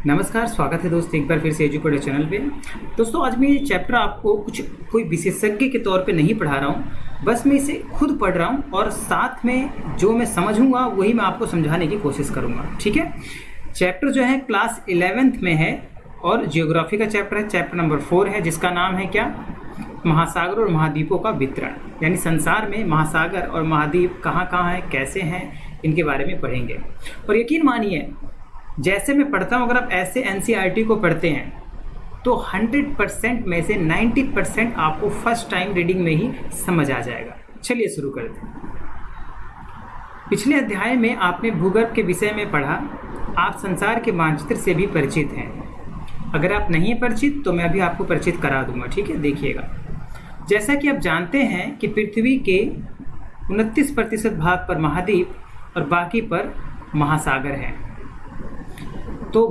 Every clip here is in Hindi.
नमस्कार, स्वागत है दोस्त एक बार फिर से एजुकेटर चैनल पे। दोस्तों आज मैं ये चैप्टर आपको कोई विशेषज्ञ के तौर पे नहीं पढ़ा रहा हूँ, बस मैं इसे खुद पढ़ रहा हूँ और साथ में जो मैं समझूंगा वही मैं आपको समझाने की कोशिश करूँगा। ठीक है। चैप्टर जो है क्लास 11th में है और जियोग्राफी का चैप्टर है, चैप्टर नंबर 4 है, जिसका नाम है क्या, महासागर और महाद्वीपों का वितरण। यानी संसार में महासागर और महाद्वीप कहाँ कहाँ हैं, कैसे हैं, इनके बारे में पढ़ेंगे। और यकीन मानिए जैसे मैं पढ़ता हूँ, अगर आप ऐसे एनसीईआरटी को पढ़ते हैं तो 100% में से 90% आपको फर्स्ट टाइम रीडिंग में ही समझ आ जाएगा। चलिए शुरू करते हैं। पिछले अध्याय में आपने भूगर्भ के विषय में पढ़ा, आप संसार के मानचित्र से भी परिचित हैं। अगर आप नहीं परिचित तो मैं अभी आपको परिचित करा दूंगा। ठीक है, देखिएगा। जैसा कि आप जानते हैं कि पृथ्वी के 29% भाग पर महाद्वीप और बाकी पर महासागर है। तो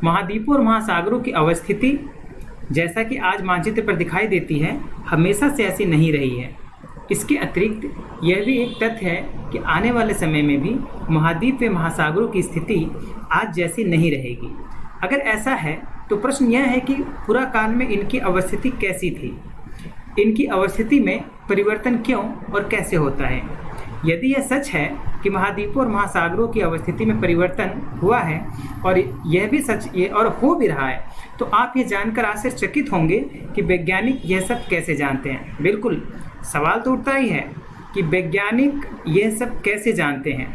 महाद्वीपों और महासागरों की अवस्थिति जैसा कि आज मानचित्र पर दिखाई देती है, हमेशा से ऐसी नहीं रही है। इसके अतिरिक्त यह भी एक तथ्य है कि आने वाले समय में भी महाद्वीप व महासागरों की स्थिति आज जैसी नहीं रहेगी। अगर ऐसा है तो प्रश्न यह है कि पूरा काल में इनकी अवस्थिति कैसी थी, इनकी अवस्थिति में परिवर्तन क्यों और कैसे होता है। यदि यह सच है कि महाद्वीपों और महासागरों की अवस्थिति में परिवर्तन हुआ है और यह भी सच और हो भी रहा है, तो आप ये जानकर आश्चर्यचकित होंगे कि वैज्ञानिक यह सब कैसे जानते हैं। बिल्कुल, सवाल तो उठता ही है कि वैज्ञानिक यह सब कैसे जानते हैं।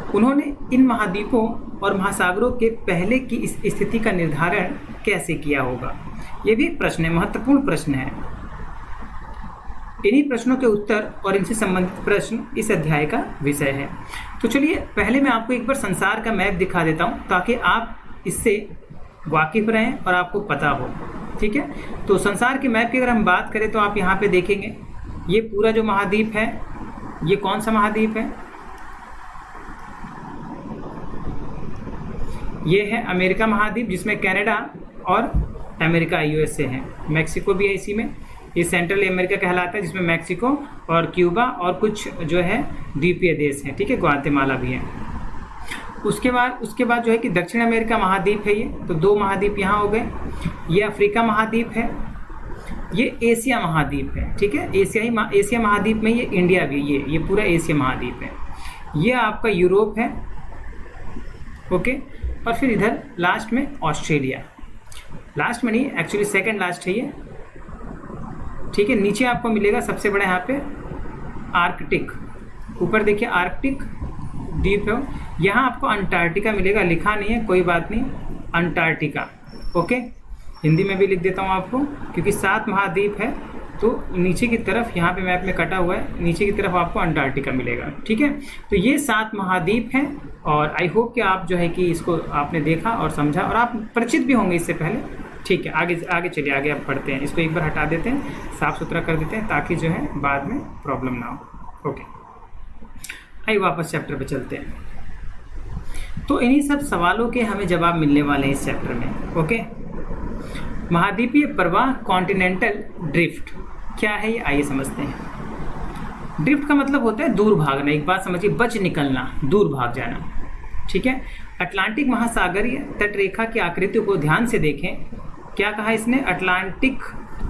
उन्होंने इन महाद्वीपों और महासागरों के पहले की इस स्थिति का निर्धारण कैसे किया होगा। यह भी एक प्रश्न है, महत्वपूर्ण प्रश्न है। इन्हीं प्रश्नों के उत्तर और इनसे संबंधित प्रश्न इस अध्याय का विषय है। तो चलिए पहले मैं आपको एक बार संसार का मैप दिखा देता हूं ताकि आप इससे वाकिफ रहें और आपको पता हो। ठीक है, तो संसार के मैप की अगर हम बात करें तो आप यहाँ पे देखेंगे ये पूरा जो महाद्वीप है, ये कौन सा महाद्वीप है, ये है अमेरिका महाद्वीप, जिसमें कनाडा और अमेरिका यूएसए है। मैक्सिको भी है इसी में। ये सेंट्रल अमेरिका कहलाता है, जिसमें मैक्सिको और क्यूबा और कुछ जो है द्वीपीय देश हैं। ठीक है, ग्वाटेमाला भी है। उसके बाद जो है कि दक्षिण अमेरिका महाद्वीप है। ये तो 2 महाद्वीप यहाँ हो गए। ये अफ्रीका महाद्वीप है, ये एशिया महाद्वीप है। ठीक है, एशिया महाद्वीप में ये इंडिया भी, ये पूरा एशिया महाद्वीप है। ये आपका यूरोप है। ओके, और फिर इधर लास्ट में ऑस्ट्रेलिया, लास्ट में नहीं, एक्चुअली सेकंड लास्ट है ये। ठीक है, नीचे आपको मिलेगा सबसे बड़ा यहाँ पे आर्कटिक। ऊपर देखिए आर्कटिक द्वीप है। यहाँ आपको अंटार्कटिका मिलेगा, लिखा नहीं है, कोई बात नहीं, अंटार्कटिका। ओके, हिंदी में भी लिख देता हूँ आपको, क्योंकि 7 महाद्वीप है तो नीचे की तरफ यहाँ पे मैप में कटा हुआ है, नीचे की तरफ आपको अंटार्कटिका मिलेगा। ठीक है, तो ये 7 महाद्वीप हैं और आई होप कि आप जो है कि इसको आपने देखा और समझा और आप परिचित भी होंगे इससे पहले। ठीक है, आगे चलिए, आगे आप पढ़ते हैं। इसको एक बार हटा देते हैं, साफ़ सुथरा कर देते हैं ताकि जो है बाद में प्रॉब्लम ना हो। ओके, आइए वापस चैप्टर पे चलते हैं। तो इन्हीं सब सवालों के हमें जवाब मिलने वाले हैं इस चैप्टर में। ओके, महाद्वीपीय प्रवाह, कॉन्टिनेंटल ड्रिफ्ट क्या है ये आइए समझते हैं। ड्रिफ्ट का मतलब होता है दूर भागना। एक बात समझिए, बच निकलना, दूर भाग जाना। ठीक है, अटलांटिक महासागरीय तटरेखा की आकृति को ध्यान से देखें। क्या कहा इसने, अटलांटिक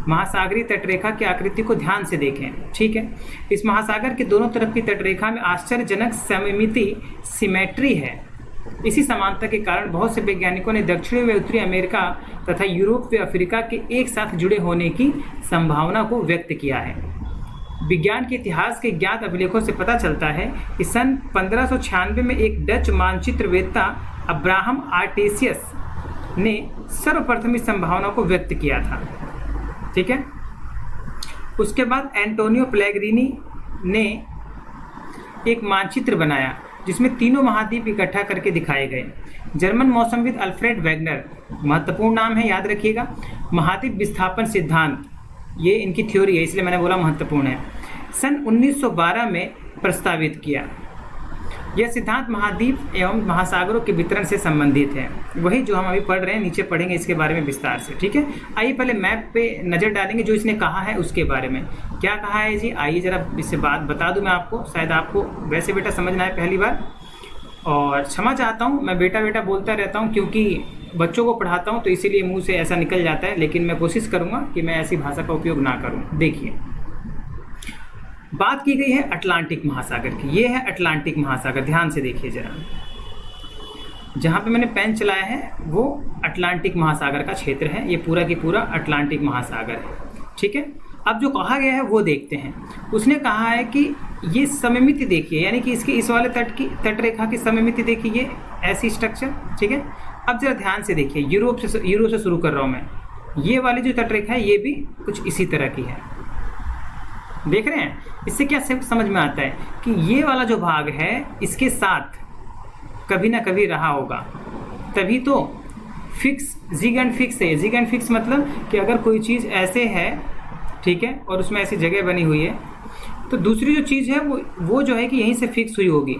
महासागरीय तटरेखा की आकृति को ध्यान से देखें। ठीक है, इस महासागर के दोनों तरफ की तटरेखा में आश्चर्यजनक सममिति, सिमेट्री है। इसी समानता के कारण बहुत से वैज्ञानिकों ने दक्षिणी व उत्तरी अमेरिका तथा यूरोप व अफ्रीका के एक साथ जुड़े होने की संभावना को व्यक्त किया है। विज्ञान के इतिहास के ज्ञात अभिलेखों से पता चलता है कि सन 1596 में एक डच मानचित्रवेत्ता अब्राहम आर्टेसियस ने सर्वप्रथम इस संभावना को व्यक्त किया था। ठीक है, उसके बाद एंटोनियो पेलेग्रिनी ने एक मानचित्र बनाया जिसमें तीनों महाद्वीप इकट्ठा करके दिखाए गए। जर्मन मौसमविद अल्फ्रेड वेगनर, महत्वपूर्ण नाम है, याद रखिएगा, महाद्वीप विस्थापन सिद्धांत, ये इनकी थ्योरी है इसलिए मैंने बोला महत्वपूर्ण है, सन 1912 में प्रस्तावित किया। यह सिद्धांत महाद्वीप एवं महासागरों के वितरण से संबंधित है, वही जो हम अभी पढ़ रहे हैं, नीचे पढ़ेंगे इसके बारे में विस्तार से। ठीक है, आइए पहले मैप पे नज़र डालेंगे जो इसने कहा है उसके बारे में। क्या कहा है जी, आइए जरा इससे बात बता दूं मैं आपको, शायद आपको वैसे बेटा समझना है पहली बार। और क्षमा चाहता हूँ, मैं बेटा बेटा बोलता रहता हूँ क्योंकि बच्चों को पढ़ाता हूँ तो इसीलिए मुंह से ऐसा निकल जाता है, लेकिन मैं कोशिश करूँगा कि मैं ऐसी भाषा का उपयोग ना करूँ। देखिए, बात की गई है अटलांटिक महासागर की। ये है अटलांटिक महासागर, ध्यान से देखिए जरा। जहाँ पे मैंने पेन चलाया है वो अटलांटिक महासागर का क्षेत्र है, ये पूरा की पूरा अटलांटिक महासागर है, ठीक है। अब जो कहा गया है वो देखते हैं। उसने कहा है कि ये सममिति देखिए, यानी कि इसके इस वाले तट की तटरेखा की सममिति देखिए, ये ऐसी स्ट्रक्चर, ठीक है। अब जरा ध्यान से देखिए, यूरोप से शुरू कर रहा हूँ मैं। ये वाली जो तटरेखा है ये भी कुछ इसी तरह की है, देख रहे हैं। इससे क्या समझ में आता है कि ये वाला जो भाग है इसके साथ कभी ना कभी रहा होगा, तभी तो फिक्स जिग एंड फिक्स है। जिग एंड फिक्स मतलब कि अगर कोई चीज़ ऐसे है, ठीक है, और उसमें ऐसी जगह बनी हुई है, तो दूसरी जो चीज़ है वो जो है कि यहीं से फिक्स हुई होगी,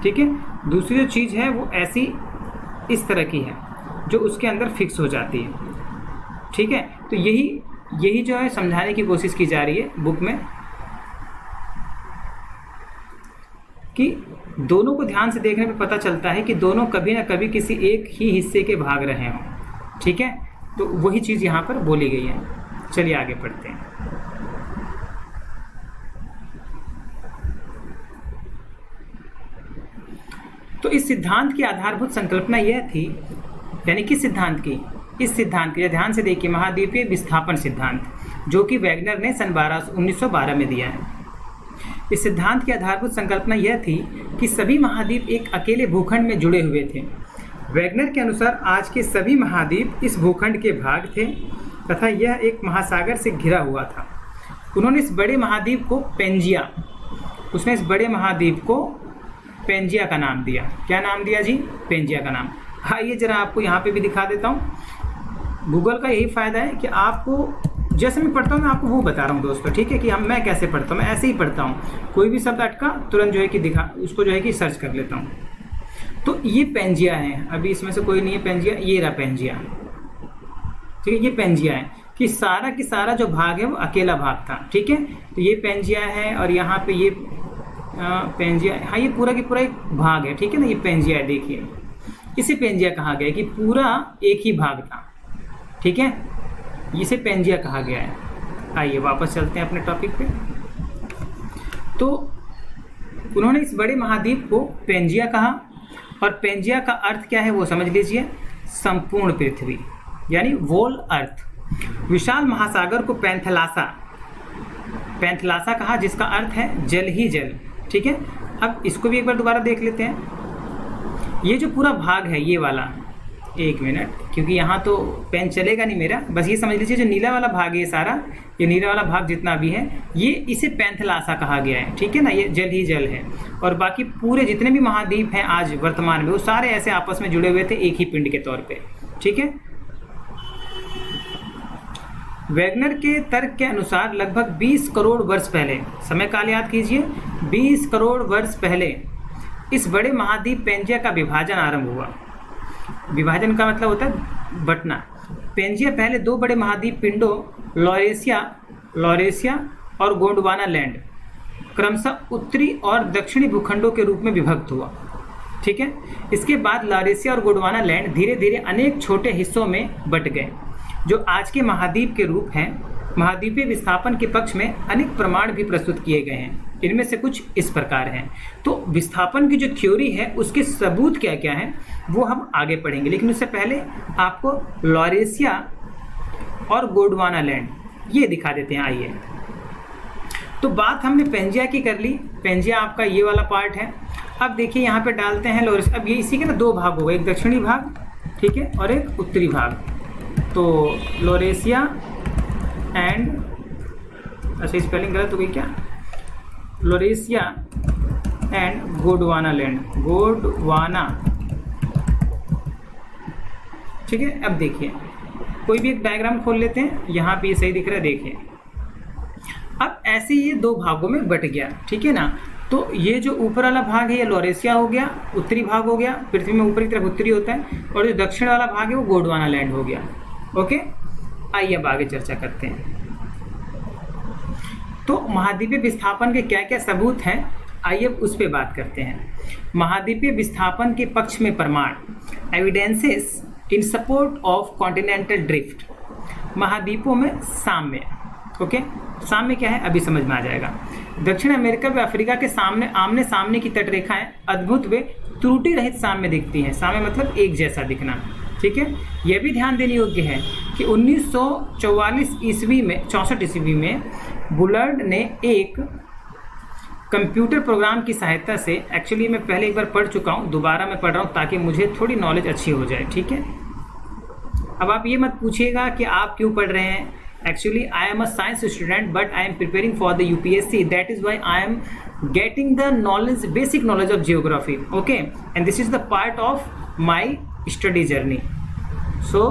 ठीक है। दूसरी जो चीज़ है वो ऐसी इस तरह की है जो उसके अंदर फिक्स हो जाती है, ठीक है। तो यही जो है समझाने की कोशिश की जा रही है बुक में कि दोनों को ध्यान से देखने पे पता चलता है कि दोनों कभी ना कभी किसी एक ही हिस्से के भाग रहे हों, ठीक है। तो वही चीज़ यहाँ पर बोली गई है। चलिए आगे पढ़ते हैं। तो इस सिद्धांत की आधारभूत संकल्पना यह थी, यानी कि सिद्धांत की, इस सिद्धांत की ध्यान से देखिए, महाद्वीपीय विस्थापन सिद्धांत, जो कि वैगनर ने सन 1912 में दिया है। इस सिद्धांत की आधारभूत संकल्पना यह थी कि सभी महाद्वीप एक अकेले भूखंड में जुड़े हुए थे। वैगनर के अनुसार आज के सभी महाद्वीप इस भूखंड के भाग थे तथा यह एक महासागर से घिरा हुआ था। उन्होंने इस बड़े महाद्वीप को पेंजिया, उसने इस बड़े महाद्वीप को पेंजिया का नाम दिया। क्या नाम दिया जी? पेंजिया का नाम। आइए जरा आपको यहाँ पे भी दिखा देता हूँ। गूगल का यही फ़ायदा है कि आपको जैसे मैं पढ़ता हूँ मैं आपको वो बता रहा हूँ दोस्तों, ठीक है, कि मैं कैसे पढ़ता हूँ, मैं ऐसे ही पढ़ता हूँ। कोई भी शब्द अटका तुरंत जो है कि उसको जो है कि सर्च कर लेता हूँ। तो ये पेंजिया है, अभी इसमें से कोई नहीं है पेंजिया, ये रहा पेंजिया, ठीक है। ये पेंजिया है कि सारा की सारा जो भाग है वो अकेला भाग था, ठीक है। तो ये पेंजिया है और यहाँ पे ये पेंजिया, हाँ ये पूरा की पूरा एक भाग है, ठीक है ना। ये पेंजिया है, देखिए इसे पेंजिया कहा गया है कि पूरा एक ही भाग था, ठीक है, इसे पेंजिया कहा गया है। आइए वापस चलते हैं अपने टॉपिक पे। तो उन्होंने इस बड़े महाद्वीप को पेंजिया कहा, और पेंजिया का अर्थ क्या है वो समझ लीजिए, संपूर्ण पृथ्वी, यानी वोल अर्थ। विशाल महासागर को पैंथलासा कहा, जिसका अर्थ है जल ही जल, ठीक है। अब इसको भी एक बार दोबारा देख लेते हैं। ये जो पूरा भाग है ये वाला, एक मिनट, क्योंकि यहाँ तो पेन चलेगा नहीं मेरा, बस ये समझ लीजिए जो नीला वाला भाग है ये सारा, ये नीला वाला भाग जितना भी है ये इसे पैंथलासा कहा गया है, ठीक है ना। ये जल ही जल है, और बाकी पूरे जितने भी महाद्वीप हैं आज वर्तमान में वो सारे ऐसे आपस में जुड़े हुए थे एक ही पिंड के तौर पे, ठीक है। वैगनर के तर्क के अनुसार लगभग 20 करोड़ वर्ष पहले, समय काल याद कीजिए, 20 करोड़ वर्ष पहले इस बड़े महाद्वीप पेंजिया का विभाजन आरंभ हुआ। विभाजन का मतलब होता है बंटना। पेंजिया पहले दो बड़े महाद्वीप पिंडों लॉरेशिया और गोंडवाना लैंड, क्रमशः उत्तरी और दक्षिणी भूखंडों के रूप में विभक्त हुआ, ठीक है। इसके बाद लॉरेशिया और गोंडवाना लैंड धीरे धीरे अनेक छोटे हिस्सों में बंट गए, जो आज के महाद्वीप के रूप हैं। महाद्वीपीय विस्थापन के पक्ष में अनेक प्रमाण भी प्रस्तुत किए गए हैं। इनमें से कुछ इस प्रकार हैं। तो विस्थापन की जो थ्योरी है उसके सबूत क्या क्या हैं वो हम आगे पढ़ेंगे, लेकिन उससे पहले आपको लॉरेशिया और गोंडवाना लैंड ये दिखा देते हैं। आइए, तो बात हमने पेंजिया की कर ली। पेंजिया आपका ये वाला पार्ट है। अब देखिए यहाँ पे डालते हैं लॉरेशिया। अब ये इसी के ना दो भाग हो गए, एक दक्षिणी भाग, ठीक है, और एक उत्तरी भाग। तो लॉरेशिया एंड, अच्छा स्पेलिंग गलत हो गई क्या, Laurasia and Gondwana land, Gondwana, ठीक है। अब देखिए कोई भी एक डायग्राम खोल लेते हैं, यहाँ पे ये सही दिख रहा है, देखिए। अब ऐसे ये दो भागों में बट गया, ठीक है ना। तो ये जो ऊपर वाला भाग है ये लॉरेशिया हो गया, उत्तरी भाग हो गया, पृथ्वी में ऊपर की तरफ उत्तरी होता है, और जो दक्षिण वाला भाग है वो गोंडवाना लैंड हो गया। ओके, आइए अब आगे चर्चा करते हैं। तो महाद्वीपीय विस्थापन के क्या क्या सबूत हैं आइए उस पर बात करते हैं। महाद्वीपीय विस्थापन के पक्ष में प्रमाण, evidences in support of continental drift. महाद्वीपों में साम्य, ओके, साम्य क्या है अभी समझ में आ जाएगा। दक्षिण अमेरिका व अफ्रीका के सामने आमने सामने की तटरेखाएं अद्भुत व त्रुटि रहित साम्य दिखती हैं। साम्य मतलब एक जैसा दिखना, ठीक है। यह भी ध्यान देने योग्य है कि 1964 ईस्वी में बुलर्ड ने एक कंप्यूटर प्रोग्राम की सहायता से, एक्चुअली मैं पहले एक बार पढ़ चुका हूँ, दोबारा मैं पढ़ रहा हूँ ताकि मुझे थोड़ी नॉलेज अच्छी हो जाए, ठीक है। अब आप ये मत पूछिएगा कि आप क्यों पढ़ रहे हैं। Actually, I am a science student, but I am preparing for the UPSC. That is why I am getting the knowledge, basic knowledge of geography. Okay, and this is the part of my study journey. So,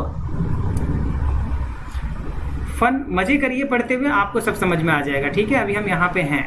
fun मजे करिए पढ़ते हुए, आपको सब समझ में आ जाएगा, ठीक है। अभी हम यहाँ पे हैं,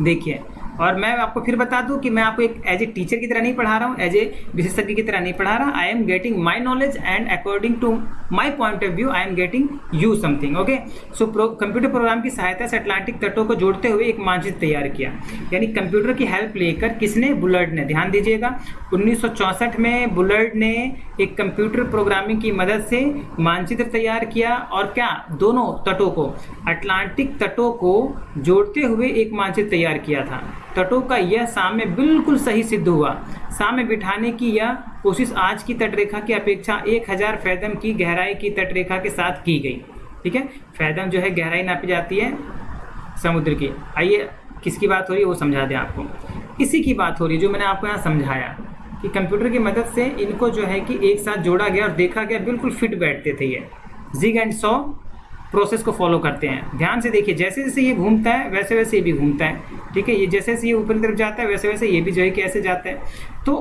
देखिए। और मैं आपको फिर बता दूं कि मैं आपको एक एज ए टीचर की तरह नहीं पढ़ा रहा हूँ, एज ए विशेषज्ञ की तरह नहीं पढ़ा रहा। I am getting my knowledge and according to my point of view I am getting you something, okay. So computer program की सहायता से अटलांटिक तटों को जोड़ते हुए एक मानचित्र तैयार किया, यानी कंप्यूटर की हेल्प लेकर। किसने? बुलर्ड ने। ध्यान दीजिएगा, 1964 में बुलर्ड ने एक कंप्यूटर प्रोग्रामिंग की मदद से मानचित्र तैयार किया, और क्या, दोनों तटों को, अटलांटिक तटों को जोड़ते हुए एक मानचित्र तैयार किया था। तटों का यह साम्य बिल्कुल सही सिद्ध हुआ। साम्य बिठाने की यह कोशिश आज की तटरेखा की अपेक्षा 1000 फैदम की गहराई की तटरेखा के साथ की गई, ठीक है। फैदम जो है गहराई नापी जाती है समुद्र की। आइए किसकी बात हो रही है वो समझा दें आपको। इसी की बात हो रही है जो मैंने आपको यहाँ समझाया कि कंप्यूटर की मदद से इनको जो है कि एक साथ जोड़ा गया और देखा गया, बिल्कुल फिट बैठते थे। ये जिग एंड सॉ प्रोसेस को फॉलो करते हैं। ध्यान से देखिए, जैसे जैसे ये घूमता है वैसे वैसे ये भी घूमता है, ठीक है। ये जैसे जैसे ये ऊपर की तरफ जाता है वैसे वैसे ये भी जो है कि ऐसे जाता है। तो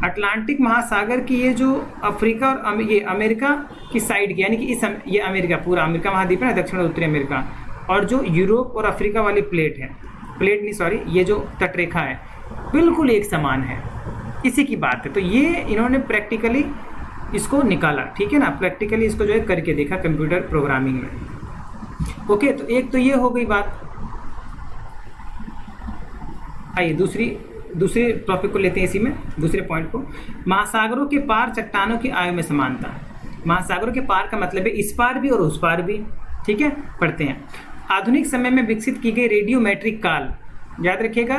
अटलांटिक महासागर की ये जो अफ्रीका और ये अमेरिका की साइड की, यानी कि ये अमेरिका, पूरा अमेरिका महाद्वीप है ना, दक्षिण और उत्तरी अमेरिका, और जो यूरोप और अफ्रीका वाली ये जो तटरेखा है बिल्कुल एक समान है। इसी की बात है। तो ये इन्होंने प्रैक्टिकली इसको निकाला, ठीक है ना, प्रैक्टिकली इसको जो है करके देखा कंप्यूटर प्रोग्रामिंग में। ओके, तो एक तो ये हो गई बात। आइए दूसरे टॉपिक को लेते हैं, इसी में दूसरे पॉइंट को। महासागरों के पार चट्टानों की आयु में समानता। महासागरों के पार का मतलब है इस पार भी और उस पार भी, ठीक है। पढ़ते हैं। आधुनिक समय में विकसित की गई रेडियोमेट्रिक काल, याद रखिएगा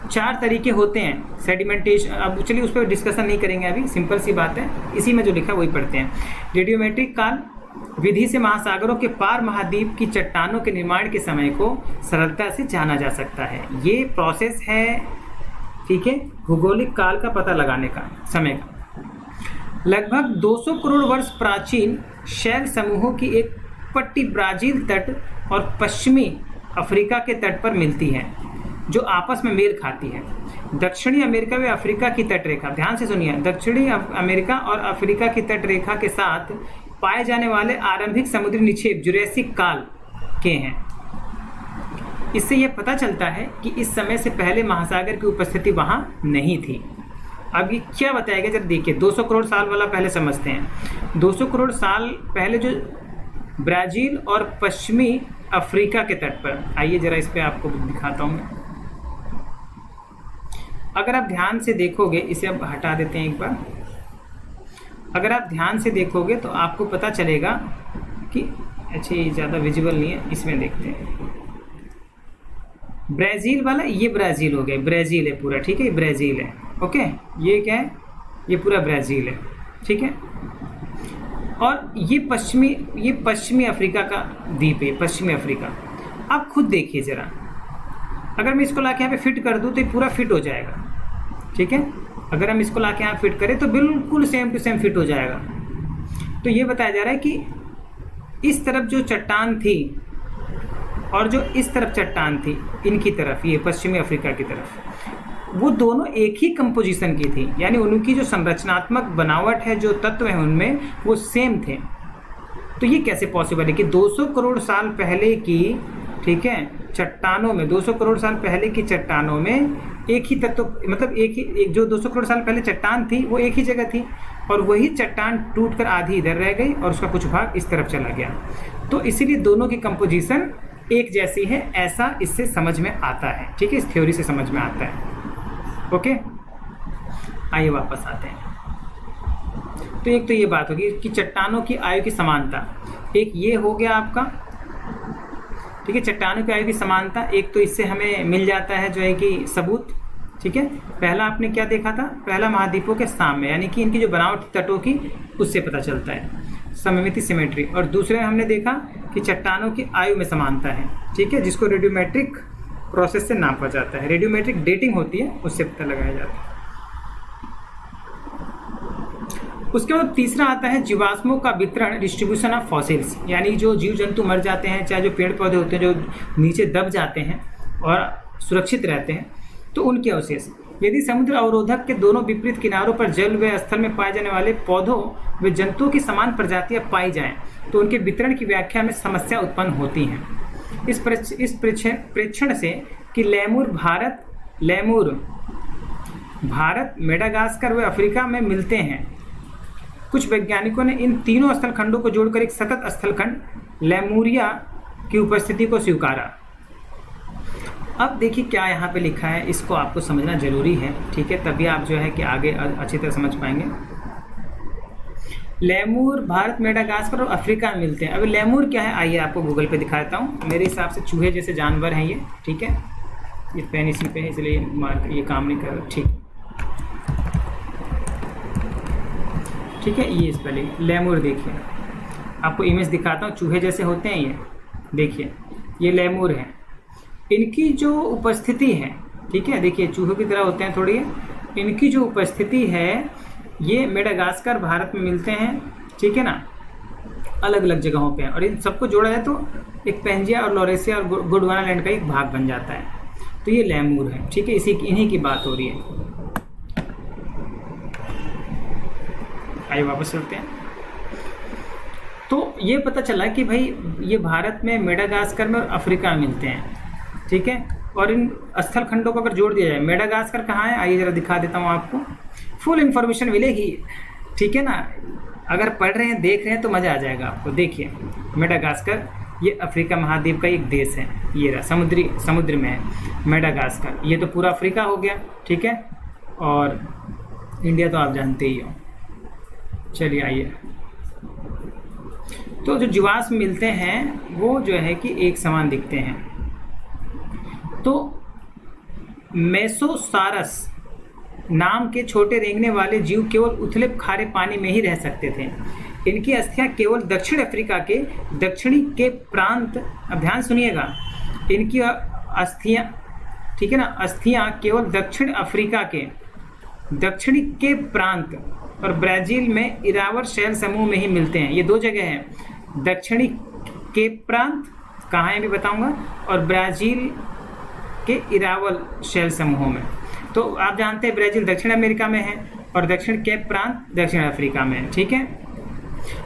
4 तरीके होते हैं सेडिमेंटेशन। अब चलिए उस पर डिस्कशन नहीं करेंगे अभी, सिंपल सी बात है, इसी में जो लिखा है वही पढ़ते हैं। रेडियोमेट्रिक काल विधि से महासागरों के पार महाद्वीप की चट्टानों के निर्माण के समय को सरलता से जाना जा सकता है। ये प्रोसेस है, ठीक है, भूगोलिक काल का पता लगाने का, समय का। लगभग 200 करोड़ वर्ष प्राचीन शैल समूहों की एक पट्टी ब्राजील तट और पश्चिमी अफ्रीका के तट पर मिलती है, जो आपस में मेल खाती है। दक्षिणी अमेरिका व अफ्रीका की तटरेखा, ध्यान से सुनिए, दक्षिणी अमेरिका और अफ्रीका की तटरेखा के साथ पाए जाने वाले आरंभिक समुद्री निक्षेप जुरैसिक काल के हैं। इससे यह पता चलता है कि इस समय से पहले महासागर की उपस्थिति वहां नहीं थी। अब ये क्या बताया गया, जब देखिए 200 करोड़ साल वाला पहले समझते हैं। 200 करोड़ साल पहले जो ब्राजील और पश्चिमी अफ्रीका के तट पर, आइए जरा इस पर आपको दिखाता हूँ मैं। अगर आप ध्यान से देखोगे, इसे अब हटा देते हैं एक बार। अगर आप ध्यान से देखोगे तो आपको पता चलेगा कि अच्छा ये ज़्यादा विजिबल नहीं है, इसमें देखते हैं। ब्राज़ील वाला, ये ब्राज़ील हो गया, ब्राज़ील है पूरा, ठीक है, ये ब्राज़ील है, ओके। ये क्या है, ये पूरा ब्राज़ील है, ठीक है। और ये पश्चिमी अफ्रीका का द्वीप है, पश्चिमी अफ्रीका। आप खुद देखिए ज़रा, अगर मैं इसको लाके यहाँ पे फिट कर दूँ तो ये पूरा फिट हो जाएगा, ठीक है। अगर हम इसको लाके यहाँ फिट करें तो बिल्कुल सेम टू सेम फिट हो जाएगा। तो ये बताया जा रहा है कि इस तरफ जो चट्टान थी और जो इस तरफ चट्टान थी, इनकी तरफ, ये पश्चिमी अफ्रीका की तरफ, वो दोनों एक ही कंपोजिशन की थी, यानी उनकी जो संरचनात्मक बनावट है, जो तत्व हैं उनमें, वो सेम थे। तो ये कैसे पॉसिबल है कि 200 करोड़ साल पहले की, ठीक है, चट्टानों में, 200 करोड़ साल पहले की चट्टानों में एक ही तत्व, मतलब एक जो 200 करोड़ साल पहले चट्टान थी वो एक ही जगह थी, और वही चट्टान टूटकर आधी इधर रह गई और उसका कुछ भाग इस तरफ चला गया। तो इसीलिए दोनों की कंपोजिशन एक जैसी है, ऐसा इससे समझ में आता है। ठीक है, इस थ्योरी से समझ में आता है। ओके, आइए वापस आते हैं। तो एक तो ये बात होगी कि चट्टानों की आयु की समानता, एक ये हो गया आपका। ठीक है, चट्टानों की आयु की समानता, एक तो इससे हमें मिल जाता है जो है कि सबूत। ठीक है, पहला आपने क्या देखा था, पहला महाद्वीपों के सामने, यानी कि इनकी जो बनावट तटों की, उससे पता चलता है सममिति सिमेट्री। और दूसरे हमने देखा कि चट्टानों की आयु में समानता है। ठीक है, जिसको रेडियोमेट्रिक प्रोसेस से नापा जाता है, रेडियोमेट्रिक डेटिंग होती है, उससे पता लगाया जाता है। उसके बाद तीसरा आता है जीवाश्मों का वितरण, डिस्ट्रीब्यूशन ऑफ फॉसिल्स, यानी जो जीव जंतु मर जाते हैं, चाहे जो पेड़ पौधे होते हैं जो नीचे दब जाते हैं और सुरक्षित रहते हैं, तो उनके अवशेष। यदि समुद्र अवरोधक के दोनों विपरीत किनारों पर जल व स्थल में पाए जाने वाले पौधों व जंतुओं की समान प्रजातियां पाई जाएं, तो उनके वितरण की व्याख्या में समस्या उत्पन्न होती हैं। इस प्रेक्षण से कि लेमूर भारत, मेडागास्कर व अफ्रीका में मिलते हैं, कुछ वैज्ञानिकों ने इन तीनों स्थल खंडों को जोड़कर एक सतत स्थलखंड लेमूरिया की उपस्थिति को स्वीकारा। अब देखिए क्या यहाँ पे लिखा है, इसको आपको समझना जरूरी है। ठीक है, तभी आप जो है कि आगे अच्छी तरह समझ पाएंगे। लेमूर भारत, मेडागास्कर और अफ्रीका में मिलते हैं। अब लेमूर क्या है, आइए आपको गूगल पे दिखा देता हूँ। मेरे हिसाब से चूहे जैसे जानवर हैं ये। ठीक है, ये पेन इसी पे है, इसलिए मार्क ये काम नहीं कर रहा। ठीक है, ये इस पर लेमूर देखिए, आपको इमेज दिखाता हूँ। चूहे जैसे होते हैं ये, देखिए ये लेमूर है। इनकी जो उपस्थिति है, ठीक है, देखिए चूहों की तरह होते हैं थोड़ी। इनकी जो उपस्थिति है, ये मेडागास्कर भारत में मिलते हैं। ठीक है ना, अलग अलग जगहों पे। और इन सबको जोड़ा जाए तो एक पेंजिया और लॉरेसिया और गोंडवानालैंड का एक भाग बन जाता है। तो ये लेमूर है। ठीक है, इन्हीं की बात हो रही है। आइए वापस चलते हैं। तो ये पता चला कि भाई ये भारत में, मेडागास्कर में और अफ्रीका में मिलते हैं। ठीक है, और इन स्थल खंडों को अगर जोड़ दिया जाए, मेडागास्कर कहाँ है, आइए जरा दिखा देता हूँ आपको, फुल इन्फॉर्मेशन मिलेगी। ठीक है ना, अगर पढ़ रहे हैं, देख रहे हैं तो मज़ा आ जाएगा आपको। देखिए मेडागास्कर, ये अफ्रीका महाद्वीप का एक देश है, ये रहा समुद्र में है मेडागास्कर। ये तो पूरा अफ्रीका हो गया। ठीक है, और इंडिया तो आप जानते ही हो। चलिए आइए, तो जो जीवाश्म मिलते हैं वो जो है कि एक समान दिखते हैं। तो मेसोसारस नाम के छोटे रेंगने वाले जीव केवल उथले खारे पानी में ही रह सकते थे। इनकी अस्थियां केवल दक्षिण अफ्रीका के दक्षिणी के प्रांत, अब ध्यान सुनिएगा, इनकी अस्थियां, ठीक है ना, अस्थियां केवल दक्षिण अफ्रीका के दक्षिणी के प्रांत और ब्राज़ील में इरावर शैल समूह में ही मिलते हैं। ये दो जगह हैं, दक्षिणी के प्रांत कहाँ है भी बताऊंगा, और ब्राज़ील के इरावल शैल समूहों में। तो आप जानते हैं ब्राज़ील दक्षिण अमेरिका में है और दक्षिण केप प्रांत दक्षिण अफ्रीका में है। ठीक है,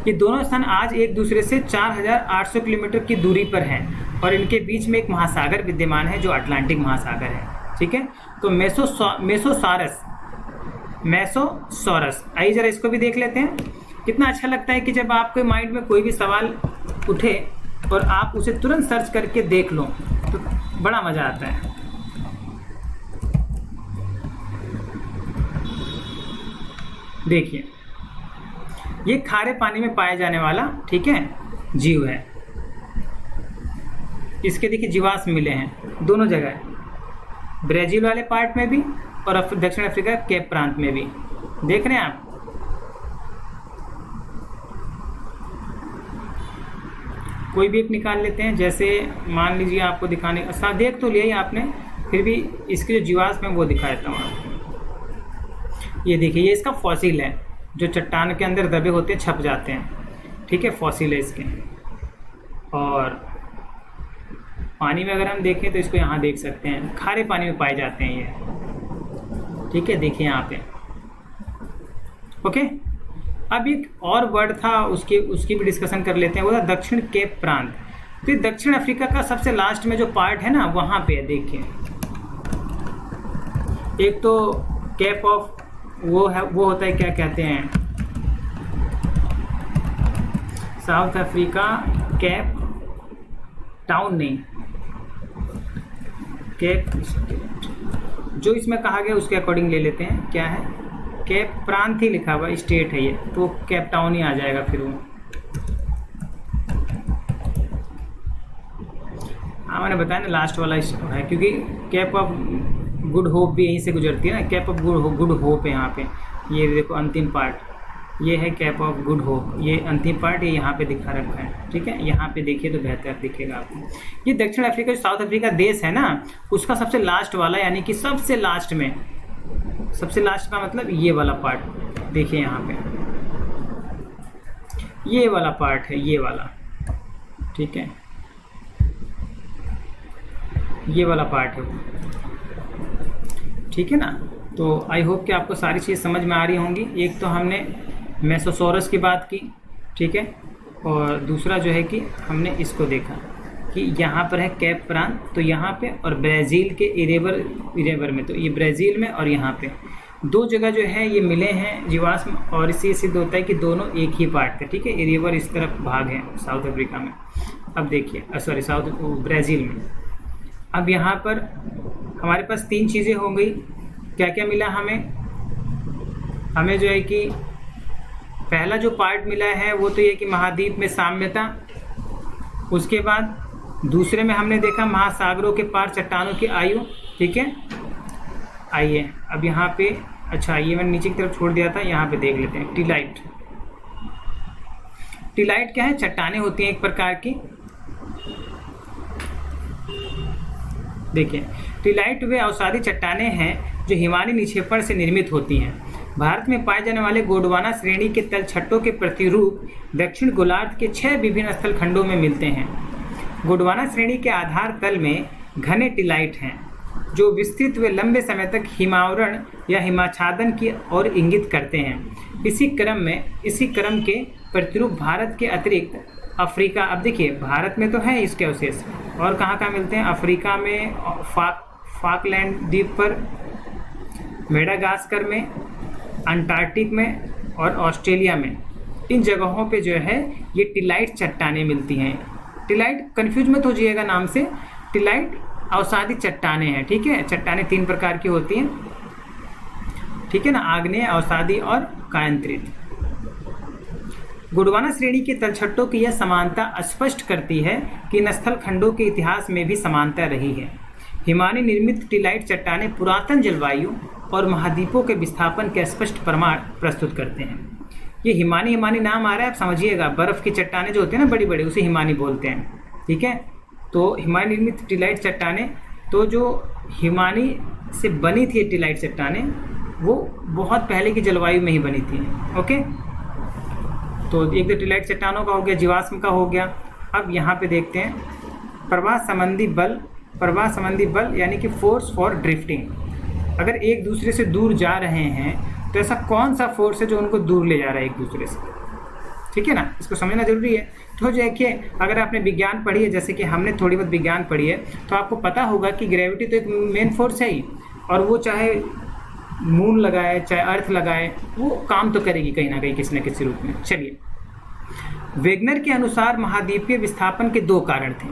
ये दोनों स्थान आज एक दूसरे से 4800 किलोमीटर की दूरी पर हैं और इनके बीच में एक महासागर विद्यमान है जो अटलांटिक महासागर है। ठीक है, तो मेसोसॉरस, आइए जरा इसको भी देख लेते हैं। कितना अच्छा लगता है कि जब आपके माइंड में कोई भी सवाल उठे और आप उसे तुरंत सर्च करके देख लो तो बड़ा मज़ा आता है। देखिए ये खारे पानी में पाए जाने वाला, ठीक है, जीव है। इसके देखिए जीवाश्म मिले हैं दोनों जगह, ब्राज़ील वाले पार्ट में भी और दक्षिण अफ्रीका केप प्रांत में भी। देख रहे हैं आप, कोई भी एक निकाल लेते हैं। जैसे मान लीजिए आपको दिखाने का, देख तो लिया ही आपने, फिर भी इसके जो जीवाश्म है वो दिखा देता हूँ आपको। ये देखिए, ये इसका फॉसिल है, जो चट्टान के अंदर दबे होते हैं, छप जाते हैं। ठीक है, फॉसिल है इसके। और पानी में अगर हम देखें तो इसको यहाँ देख सकते हैं, खारे पानी में पाए जाते हैं ये। ठीक है, देखिए यहाँ पे। ओके, अब एक और वर्ड था, उसकी भी डिस्कशन कर लेते हैं, वो था दक्षिण केप प्रांत। तो दक्षिण अफ्रीका का सबसे लास्ट में जो पार्ट है ना, वहाँ पे देखिए, एक तो केप ऑफ वो होता है, क्या कहते हैं, साउथ अफ्रीका केप टाउन नहीं, केप, जो इसमें कहा गया उसके अकॉर्डिंग ले लेते हैं। क्या है, केप प्रांत ही लिखा हुआ, स्टेट है ये, तो केप टाउन ही आ जाएगा फिर वो। हाँ मैंने बताया ना लास्ट वाला है, क्योंकि केप ऑफ गुड होप भी यहीं से गुजरती है ना, कैप ऑफ गुड होप है यहाँ पे। ये देखो अंतिम पार्ट, ये है कैप ऑफ गुड होप, ये अंतिम पार्ट ये यहाँ पे दिखा रखा है, ठीक है। यहाँ पे देखिए तो बेहतर दिखेगा आपको। ये दक्षिण अफ्रीका, साउथ अफ्रीका देश है ना, उसका सबसे लास्ट वाला, यानी कि सबसे लास्ट में, सबसे लास्ट का मतलब ये वाला पार्ट देखिए यहाँ पे, ये वाला पार्ट है, ये वाला, ठीक है, ये वाला पार्ट है, ठीक है ना। तो आई होप कि आपको सारी चीज़ समझ में आ रही होंगी। एक तो हमने मेसोसोरस की बात की, ठीक है, और दूसरा जो है कि हमने इसको देखा कि यहाँ पर है कैप प्रांत, तो यहाँ पे, और ब्राज़ील के इरेवर में, तो ये ब्राज़ील में और यहाँ पे दो जगह जो है ये मिले हैं जीवाश्म, और इससे सिद्ध होता है कि दोनों एक ही पार्ट थे, ठीक है। इरेवर इस तरफ भाग है साउथ अफ्रीका में। अब देखिए सॉरी ब्राज़ील में। अब यहाँ पर हमारे पास तीन चीज़ें हो गई। क्या क्या मिला हमें जो है कि पहला जो पार्ट मिला है वो तो ये कि महाद्वीप में साम्यता, उसके बाद दूसरे में हमने देखा महासागरों के पार चट्टानों की आयु, ठीक है। आइए अब यहाँ पे, अच्छा ये मैंने नीचे की तरफ छोड़ दिया था, यहाँ पे देख लेते हैं। टिलाइट, टिलाइट क्या है, चट्टानें होती हैं एक प्रकार की। देखिए टिलाइट वे अवसादी चट्टानें हैं जो हिमालयी निक्षेपण से निर्मित होती हैं। भारत में पाए जाने वाले गोंडवाना श्रेणी के तलछटों के प्रतिरूप दक्षिण गोलार्ध के 6 विभिन्न स्थल खंडों में मिलते हैं। गोंडवाना श्रेणी के आधार तल में घने टिलाइट हैं जो विस्तृत व लंबे समय तक हिमावरण या हिमाच्छादन की ओर इंगित करते हैं। इसी क्रम के प्रतिरूप भारत के अतिरिक्त अफ्रीका, अब देखिए भारत में तो है इसके अवशेष, और कहाँ मिलते हैं, अफ्रीका में फाकलैंड द्वीप पर, मेडागास्कर में, अंटार्कटिक में और ऑस्ट्रेलिया में। इन जगहों पे जो है ये टिलाइट चट्टानें मिलती हैं। टिलाइट कंफ्यूज मत हो जाइएगा नाम से, टिलाइट अवसादी चट्टानें हैं, ठीक है। चट्टानें 3 प्रकार की होती हैं, ठीक है ना, आग्नेय, अवसादी और कायांतरित। गोंडवाना श्रेणी के तलछटों की यह समानता स्पष्ट करती है कि इन स्थल खंडों के इतिहास में भी समानता रही है। हिमालय निर्मित टिलाइट चट्टानें पुरातन जलवायु और महाद्वीपों के विस्थापन के स्पष्ट प्रमाण प्रस्तुत करते हैं। ये हिमानी नाम आ रहा है, आप समझिएगा, बर्फ़ की चट्टानें जो होती हैं ना बड़ी बड़ी, उसे हिमानी बोलते हैं, ठीक है। तो हिमालय निर्मित टिलाइट चट्टानें, तो जो हिमानी से बनी थी टिलाइट चट्टानें, वो बहुत पहले की जलवायु में ही बनी थी, ओके। तो एक तो टिलाइट चट्टानों का हो गया, जीवाश्म का हो गया। अब यहाँ पे देखते हैं प्रवाह संबंधी बल यानी कि फोर्स फॉर ड्रिफ्टिंग। अगर एक दूसरे से दूर जा रहे हैं तो ऐसा कौन सा फोर्स है जो उनको दूर ले जा रहा है एक दूसरे से, ठीक है ना, इसको समझना जरूरी है। तो देखिए अगर आपने विज्ञान पढ़ी है, जैसे कि हमने थोड़ी बहुत विज्ञान पढ़ी है, तो आपको पता होगा कि ग्रेविटी तो एक मेन फोर्स है ही, और वो चाहे मून लगाए चाहे अर्थ लगाए, वो काम तो करेगी कहीं ना कहीं किसी न किसी रूप में। चलिए, वेगनर के अनुसार महाद्वीपीय विस्थापन के 2 कारण थे।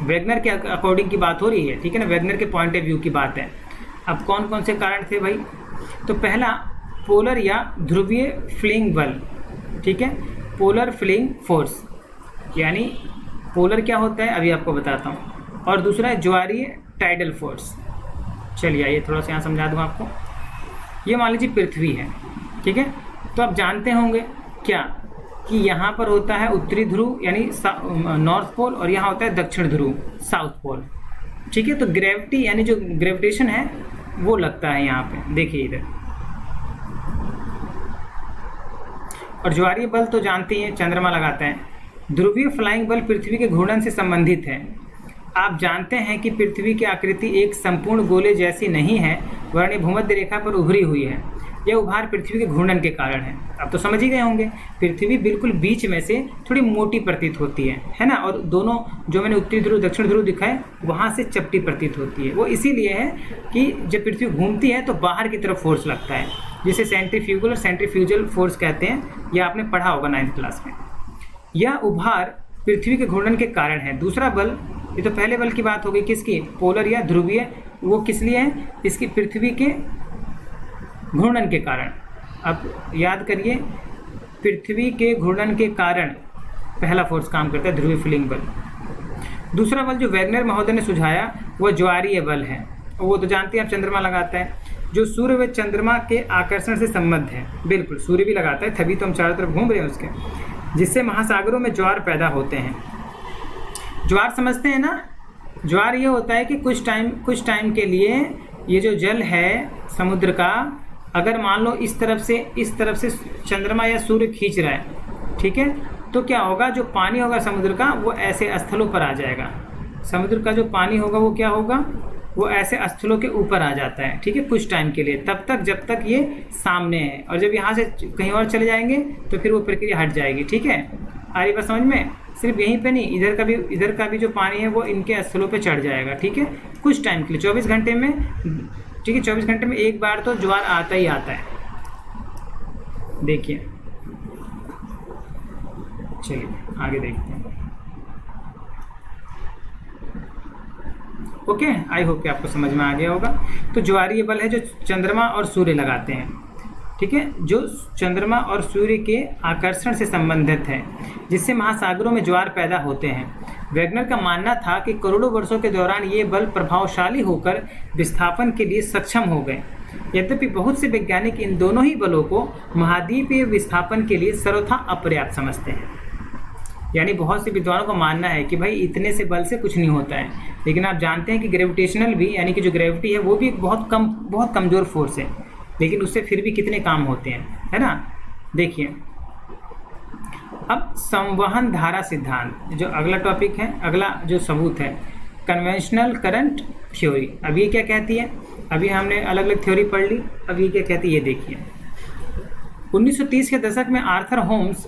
वेगनर के अकॉर्डिंग की बात हो रही है, ठीक है ना, वेगनर के पॉइंट ऑफ व्यू की बात है। अब कौन कौन से कारण थे भाई, तो पहला पोलर या ध्रुवीय फ्लिंग बल, ठीक है, पोलर फ्लिंग फोर्स, यानी पोलर क्या होता है अभी आपको बताता हूँ, और दूसरा है ज्वारीय टाइडल फोर्स। चलिए आइए थोड़ा सा यहाँ समझा दूँ आपको। ये मान लीजिए पृथ्वी है, ठीक है, तो आप जानते होंगे क्या कि यहाँ पर होता है उत्तरी ध्रुव यानी नॉर्थ पोल, और यहाँ होता है दक्षिण ध्रुव साउथ पोल, ठीक है। तो ग्रेविटी यानी जो ग्रेविटेशन है वो लगता है यहाँ पे, देखिए इधर। और ज्वारीय बल तो जानते हैं, चंद्रमा लगाता है। ध्रुवीय फ्लाइंग बल पृथ्वी के घूर्णन से संबंधित है। आप जानते हैं कि पृथ्वी की आकृति एक संपूर्ण गोले जैसी नहीं है, वरन भूमध्य रेखा पर उभरी हुई है। यह उभार पृथ्वी के घूर्णन के कारण है। अब तो समझ ही गए होंगे, पृथ्वी बिल्कुल बीच में से थोड़ी मोटी प्रतीत होती है ना, और दोनों जो मैंने उत्तरी ध्रुव दक्षिण ध्रुव दिखाए वहाँ से चपटी प्रतीत होती है। वो इसीलिए है कि जब पृथ्वी घूमती है तो बाहर की तरफ फोर्स लगता है, जिसे सेंट्रीफ्यूगल और सेंट्रीफ्यूजल फोर्स कहते हैं। यह आपने पढ़ा होगा 9th क्लास में। यह उभार पृथ्वी के घूर्णन के कारण है। दूसरा बल, ये तो पहले बल की बात हो गई, किसकी, पोलर या ध्रुवीय वो किस लिए है? इसकी पृथ्वी के घूर्णन के कारण। अब याद करिए, पृथ्वी के घूर्णन के कारण पहला फोर्स काम करता है, ध्रुवीय फील्डिंग बल। दूसरा बल जो वैगनर महोदय ने सुझाया वो ज्वारीय बल है। वो तो जानते हैं आप, चंद्रमा लगाता है, जो सूर्य व चंद्रमा के आकर्षण से संबद्ध है। बिल्कुल, सूर्य भी लगाता है, तभी तो हम चारों तरफ घूम रहे हैं उसके, जिससे महासागरों में ज्वार पैदा होते हैं। ज्वार समझते हैं ना? ज्वार ये होता है कि कुछ टाइम के लिए ये जो जल है समुद्र का, अगर मान लो इस तरफ से चंद्रमा या सूर्य खींच रहा है, ठीक है, तो क्या होगा, जो पानी होगा समुद्र का वो ऐसे स्थलों पर आ जाएगा। समुद्र का जो पानी होगा वो क्या होगा, वो ऐसे स्थलों के ऊपर आ जाता है, ठीक है, कुछ टाइम के लिए, तब तक जब तक ये सामने है, और जब यहाँ से कहीं और चले जाएंगे तो फिर वो प्रक्रिया हट जाएगी। ठीक है, आ रही बात समझ में? सिर्फ यहीं पे नहीं, इधर का भी जो पानी है वो इनके स्थलों पे चढ़ जाएगा। ठीक है, कुछ टाइम के लिए, 24 घंटे में, ठीक है, 24 घंटे में एक बार तो ज्वार आता ही आता है। देखिए, चलिए आगे देखते हैं। ओके, आई होप कि आपको समझ में आ गया होगा। तो ज्वारीय बल है जो चंद्रमा और सूर्य लगाते हैं, ठीक है, जो चंद्रमा और सूर्य के आकर्षण से संबंधित है, जिससे महासागरों में ज्वार पैदा होते हैं। वैगनर का मानना था कि करोड़ों वर्षों के दौरान ये बल प्रभावशाली होकर विस्थापन के लिए सक्षम हो गए। यद्यपि बहुत से वैज्ञानिक इन दोनों ही बलों को महाद्वीपीय विस्थापन के लिए सर्वथा अपर्याप्त समझते हैं। यानी बहुत से विद्वानों का मानना है कि भाई इतने से बल से कुछ नहीं होता है, लेकिन आप जानते हैं कि ग्रेविटेशनल भी, यानी कि जो ग्रेविटी है वो भी एक बहुत कमज़ोर फोर्स है, लेकिन उससे फिर भी कितने काम होते हैं, है ना। देखिए, अब संवहन धारा सिद्धांत जो अगला टॉपिक है, अगला जो सबूत है, कन्वेंशनल करंट थ्योरी। अब ये क्या कहती है? अभी हमने अलग अलग थ्योरी पढ़ ली, अब ये क्या कहती है ये देखिए। 1930 के दशक में आर्थर होम्स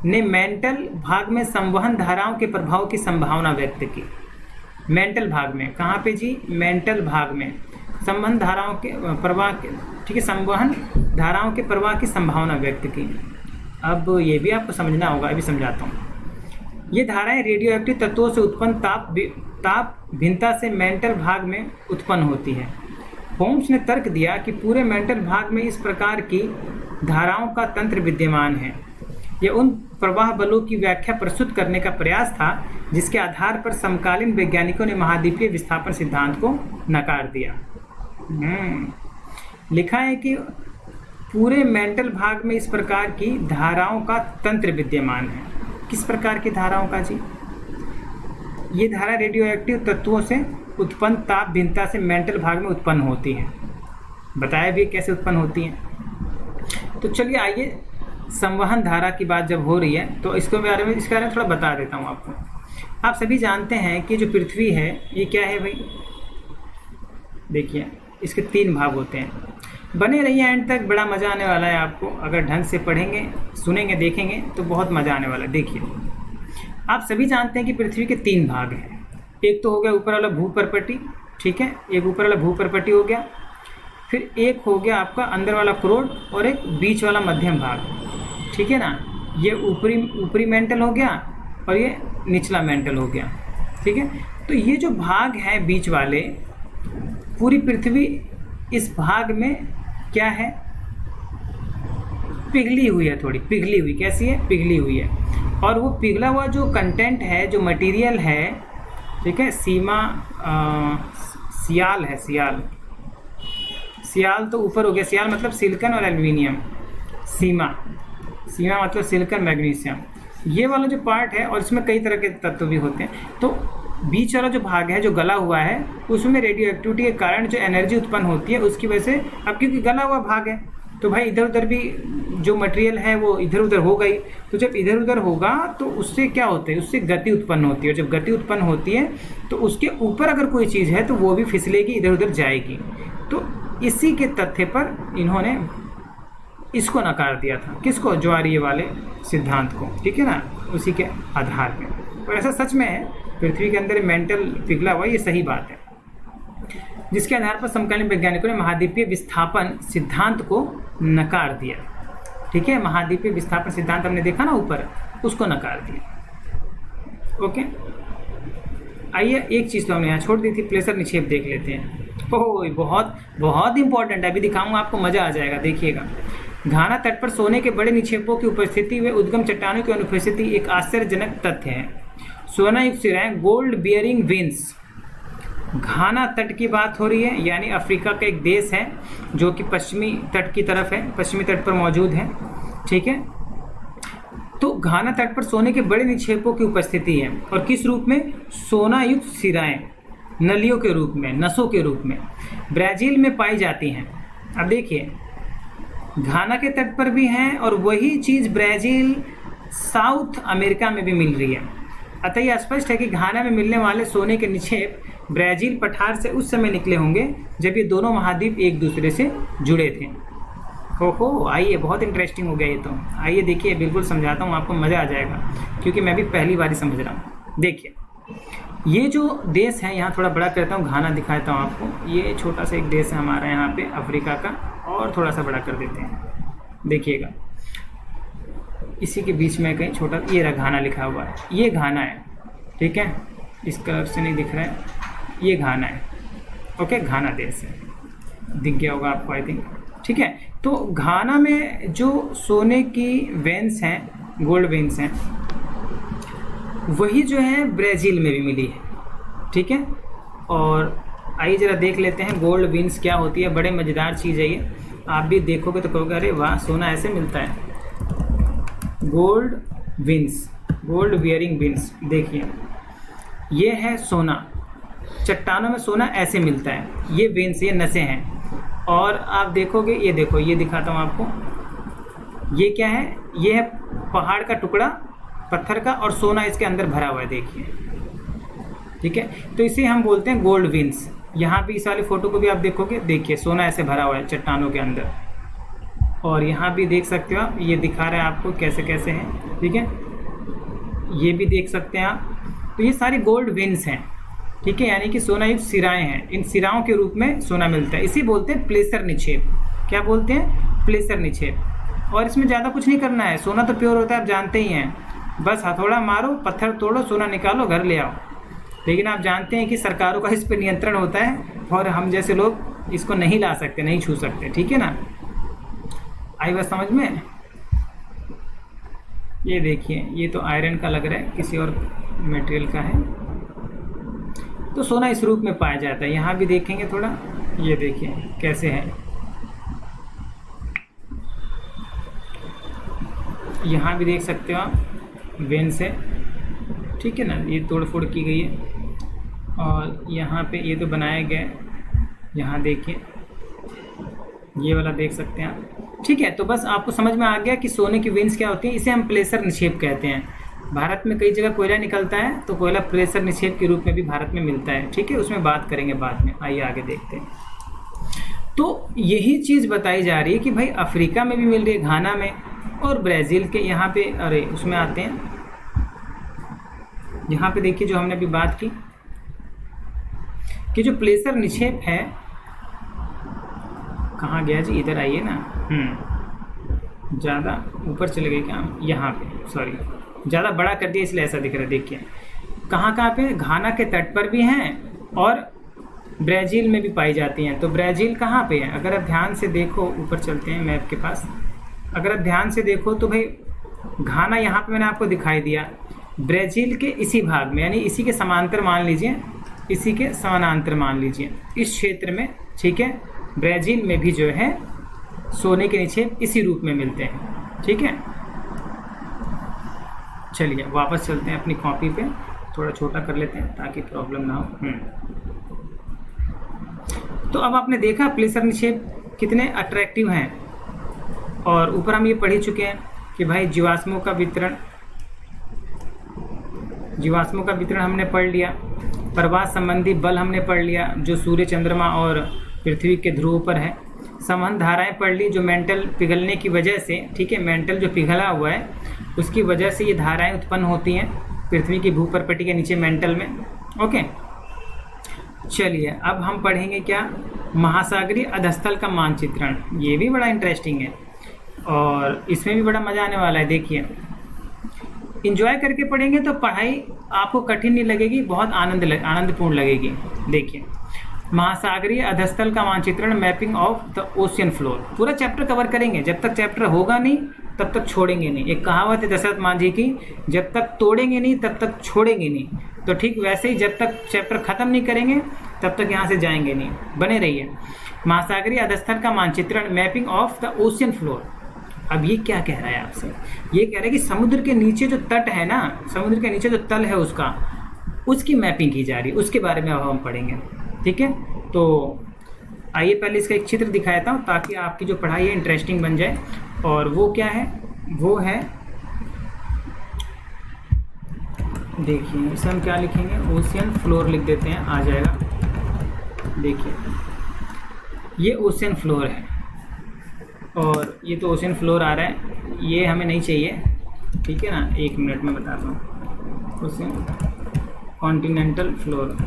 ने मेंटल भाग में संवहन धाराओं के प्रभाव की संभावना व्यक्त की। मेंटल भाग में, कहाँ पे जी? मेंटल भाग में संवहन धाराओं के प्रवाह के, ठीक है, संवहन धाराओं के प्रवाह की संभावना व्यक्त की। अब ये भी आपको समझना होगा, अभी समझाता हूँ। ये धाराएं रेडियो एक्टिव तत्वों से उत्पन्न ताप भिन्नता से मेंटल भाग में उत्पन्न होती है। होम्स ने तर्क दिया कि पूरे मेंटल भाग में इस प्रकार की धाराओं का तंत्र विद्यमान है। यह उन प्रवाह बलों की व्याख्या प्रस्तुत करने का प्रयास था जिसके आधार पर समकालीन वैज्ञानिकों ने महाद्वीपीय विस्थापन सिद्धांत को नकार दिया। लिखा है कि पूरे मेंटल भाग में इस प्रकार की धाराओं का तंत्र विद्यमान है। किस प्रकार की धाराओं का जी? ये धारा रेडियो एक्टिव तत्वों से उत्पन्न ताप भिन्नता से मेंटल भाग में उत्पन्न होती है। बताया भी कैसे उत्पन्न होती है। तो चलिए आइए, संवहन धारा की बात जब हो रही है तो इसके बारे में थोड़ा बता देता हूँ आपको। आप सभी जानते हैं कि जो पृथ्वी है ये क्या है भाई? देखिए, इसके 3 भाग होते हैं। बने रहिए एंड तक, बड़ा मज़ा आने वाला है आपको। अगर ढंग से पढ़ेंगे, सुनेंगे, देखेंगे तो बहुत मज़ा आने वाला है। देखिए, आप सभी जानते हैं कि पृथ्वी के 3 भाग हैं। एक तो हो गया ऊपर वाला भूपर्पटी, ठीक है, एक ऊपर वाला भूपर्पटी हो गया, फिर एक हो गया आपका अंदर वाला क्रोड, और एक बीच वाला मध्यम भाग, ठीक है ना। ये ऊपरी मेंटल हो गया और ये निचला मेंटल हो गया, ठीक है। तो ये जो भाग हैं बीच वाले, पूरी पृथ्वी इस भाग में क्या है? पिघली हुई है, थोड़ी पिघली हुई। कैसी है? पिघली हुई है। और वो पिघला हुआ जो कंटेंट है, जो मटेरियल है, ठीक है, सियाल है, सियाल तो ऊपर हो गया। सियाल मतलब सिलिकॉन और एल्यूमिनियम। सीमा मतलब सिलिकॉन, मैग्नीशियम, ये वाला जो पार्ट है, और इसमें कई तरह के तत्व भी होते हैं। तो बीच वाला जो भाग है जो गला हुआ है, उसमें रेडियो एक्टिविटी के कारण जो एनर्जी उत्पन्न होती है उसकी वजह से, अब क्योंकि गला हुआ भाग है तो भाई इधर उधर भी जो मटेरियल है वो इधर उधर हो गई। तो जब इधर उधर होगा तो उससे क्या होता है? उससे गति उत्पन्न होती है। जब गति उत्पन्न होती है तो उसके ऊपर अगर कोई चीज़ है तो वो भी फिसलेगी, इधर उधर जाएगी। तो इसी के तथ्य पर इन्होंने इसको नकार दिया था। किसको? ज्वारीय वाले सिद्धांत को, ठीक है ना, उसी के आधार पर। और ऐसा सच में है, पृथ्वी के अंदर मेंटल पिघला हुआ, ये सही बात है, जिसके आधार पर समकालीन वैज्ञानिकों ने महाद्वीपीय विस्थापन सिद्धांत को नकार दिया। ठीक है, महाद्वीपीय विस्थापन सिद्धांत हमने देखा ना ऊपर, उसको नकार दिया। ओके, आइए एक चीज़ तो हमने यहाँ छोड़ दी थी, प्लेसर निक्षेप देख लेते हैं। ओह बहुत बहुत इंपॉर्टेंट है, अभी दिखाऊंगा आपको, मजा आ जाएगा, देखिएगा। घाना तट पर सोने के बड़े निक्षेपों की उपस्थिति व उद्गम चट्टानों की अनुपस्थिति एक आश्चर्यजनक तथ्य है। सोना युक्त सिराएं, गोल्ड बियरिंग वेन्स। घाना तट की बात हो रही है, यानी अफ्रीका का एक देश है जो कि पश्चिमी तट की तरफ है, पश्चिमी तट पर मौजूद है, ठीक है। तो घाना तट पर सोने के बड़े निक्षेपों की उपस्थिति है, और किस रूप में? सोना युक्त सिराएं, नलियों के रूप में, नसों के रूप में ब्राज़ील में पाई जाती हैं। अब देखिए, घाना के तट पर भी हैं और वही चीज़ ब्राज़ील साउथ अमेरिका में भी मिल रही है। अतः यह स्पष्ट है कि घाना में मिलने वाले सोने के निक्षेप ब्राज़ील पठार से उस समय निकले होंगे जब ये दोनों महाद्वीप एक दूसरे से जुड़े थे। हो आइए, बहुत इंटरेस्टिंग हो गया ये तो। आइए देखिए, बिल्कुल समझाता हूँ आपको, मज़ा आ जाएगा, क्योंकि मैं भी पहली बार ही समझ रहा हूँ। देखिए, ये जो देश है, यहाँ थोड़ा बड़ा करता हूँ, घाना दिखाता हूँ आपको। ये छोटा सा एक देश है हमारा यहाँ पे अफ्रीका का, और थोड़ा सा बड़ा कर देते हैं, देखिएगा। इसी के बीच में कहीं छोटा, ये रहा घाना लिखा हुआ है, ये घाना है, ठीक है। इस कलर से नहीं दिख रहा है, ये घाना है, ओके, घाना देश है, दिख गया होगा आपको आई थिंक, ठीक है। तो घाना में जो सोने की वेन्स हैं, गोल्ड वेन्स हैं, वही जो है ब्राज़ील में भी मिली है, ठीक है। और आइए ज़रा देख लेते हैं गोल्ड वेन्स क्या होती है। बड़े मज़ेदार चीज़ है ये, आप भी देखोगे तो कहोगे अरे वाह, सोना ऐसे मिलता है। Gold veins, gold bearing veins, देखिए ये है सोना, चट्टानों में सोना ऐसे मिलता है, ये वेन्स, ये नसें हैं। और आप देखोगे, ये देखो, ये दिखाता हूँ आपको, ये क्या है? ये है पहाड़ का टुकड़ा, पत्थर का, और सोना इसके अंदर भरा हुआ है, देखिए, ठीक है। तो इसे हम बोलते हैं गोल्ड वेन्स। यहाँ भी इस वाली फ़ोटो को भी आप देखोगे, देखिए सोना ऐसे भरा हुआ है चट्टानों के अंदर। और यहाँ भी देख सकते हो आप, ये दिखा रहा है आपको कैसे कैसे हैं, ठीक है, ये भी देख सकते हैं आप। तो ये सारी गोल्ड वेन्स हैं, ठीक है, यानी कि सोना युक्त सिराएँ हैं। इन सिराओं के रूप में सोना मिलता है, इसी बोलते हैं प्लेसर निक्षेप। क्या बोलते हैं? प्लेसर निक्षेप। और इसमें ज़्यादा कुछ नहीं करना है, सोना तो प्योर होता है, आप जानते ही हैं। बस हथौड़ा मारो, पत्थर तोड़ो, सोना निकालो, घर ले आओ। लेकिन आप जानते हैं कि सरकारों का इस पर नियंत्रण होता है, और हम जैसे लोग इसको नहीं ला सकते, नहीं छू सकते, ठीक है ना। आई बात समझ में? ये देखिए, ये तो आयरन का लग रहा है, किसी और मटेरियल का है। तो सोना इस रूप में पाया जाता है। यहाँ भी देखेंगे थोड़ा, ये देखिए कैसे है, यहाँ भी देख सकते हो आप, वेन से, ठीक है ना, ये तोड़ फोड़ की गई है। और यहाँ पे ये तो बनाया गया है, यहाँ देखिए, ये वाला देख सकते हैं आप, ठीक है। तो बस आपको समझ में आ गया कि सोने की वेन्स क्या होती हैं। इसे हम प्लेसर निक्षेप कहते हैं। भारत में कई जगह कोयला निकलता है, तो कोयला प्लेसर निक्षेप के रूप में भी भारत में मिलता है, ठीक है, उसमें बात करेंगे बाद में। आइए आगे देखते हैं। तो यही चीज़ बताई जा रही है कि भाई अफ्रीका में भी मिल रही है, घाना में, और ब्राज़ील के यहाँ पे, अरे उसमें आते हैं, यहाँ पे देखिए जो हमने अभी बात की कि जो प्लेसर निक्षेप है, कहाँ गया जी, इधर आइए ना, ज़्यादा ऊपर चले गए क्या, यहाँ पे, सॉरी, ज़्यादा बड़ा कर दिया इसलिए ऐसा दिख रहा है। देखिए कहाँ कहाँ पे, घाना के तट पर भी हैं और ब्राज़ील में भी पाई जाती हैं। तो ब्राज़ील कहाँ पे है? अगर आप ध्यान से देखो, ऊपर चलते हैं मैप के पास, अगर आप ध्यान से देखो तो भाई घाना यहाँ पे मैंने आपको दिखाई दिया, ब्राज़ील के इसी भाग में, यानी इसी के समांतर मान लीजिए, इसी के समानांतर मान लीजिए, इस क्षेत्र में, ठीक है, ब्राज़ील में भी जो है सोने के निक्षेप इसी रूप में मिलते हैं, ठीक है। चलिए वापस चलते हैं अपनी कॉपी पे, थोड़ा छोटा कर लेते हैं ताकि प्रॉब्लम ना हो। तो अब आपने देखा प्लेसर निक्षेप कितने अट्रैक्टिव हैं। और ऊपर हम ये पढ़ ही चुके हैं कि भाई जीवाश्मों का वितरण हमने पढ़ लिया, प्रवास संबंधी बल हमने पढ़ लिया जो सूर्य, चंद्रमा और पृथ्वी के ध्रुवों पर है। संवहन धाराएं पढ़ ली जो मेंटल पिघलने की वजह से, ठीक है, मेंटल जो पिघला हुआ है उसकी वजह से ये धाराएं उत्पन्न होती हैं पृथ्वी की भूपर्पटी के नीचे मेंटल में, ओके। चलिए अब हम पढ़ेंगे क्या, महासागरीय अधस्थल का मानचित्रण। ये भी बड़ा इंटरेस्टिंग है और इसमें भी बड़ा मज़ा आने वाला है। देखिए इंजॉय करके पढ़ेंगे तो पढ़ाई आपको कठिन नहीं लगेगी, बहुत आनंदपूर्ण लगेगी। देखिए महासागरीय अधस्थल का मानचित्रण, mapping of the ocean floor. पूरा चैप्टर कवर करेंगे, जब तक चैप्टर होगा नहीं तब तक छोड़ेंगे नहीं। एक कहावत है दशरथ मांझी की, जब तक तोड़ेंगे नहीं तब तक छोड़ेंगे नहीं। तो ठीक वैसे ही जब तक चैप्टर खत्म नहीं करेंगे तब तक यहाँ से जाएंगे नहीं, बने रहिए। महासागरीय अधस्थल का मानचित्रण, mapping of the ocean floor. अब ये क्या कह रहा है आपसे, ये कह रहा है कि समुद्र के नीचे जो तट है ना, समुद्र के नीचे जो तल है उसका, उसकी मैपिंग की जा रही है, उसके बारे में अब हम पढ़ेंगे। ठीक है, तो आइए पहले इसका एक चित्र दिखाता हूँ ताकि आपकी जो पढ़ाई है इंटरेस्टिंग बन जाए। और वो क्या है, वो है, देखिए इसे हम क्या लिखेंगे, ओशियन फ्लोर लिख देते हैं, आ जाएगा। देखिए ये ओशियन फ्लोर है और ये तो ओशियन फ्लोर आ रहा है, ये हमें नहीं चाहिए। ठीक है ना, 1 मिनट में बताता हूँ। Ocean continental floor,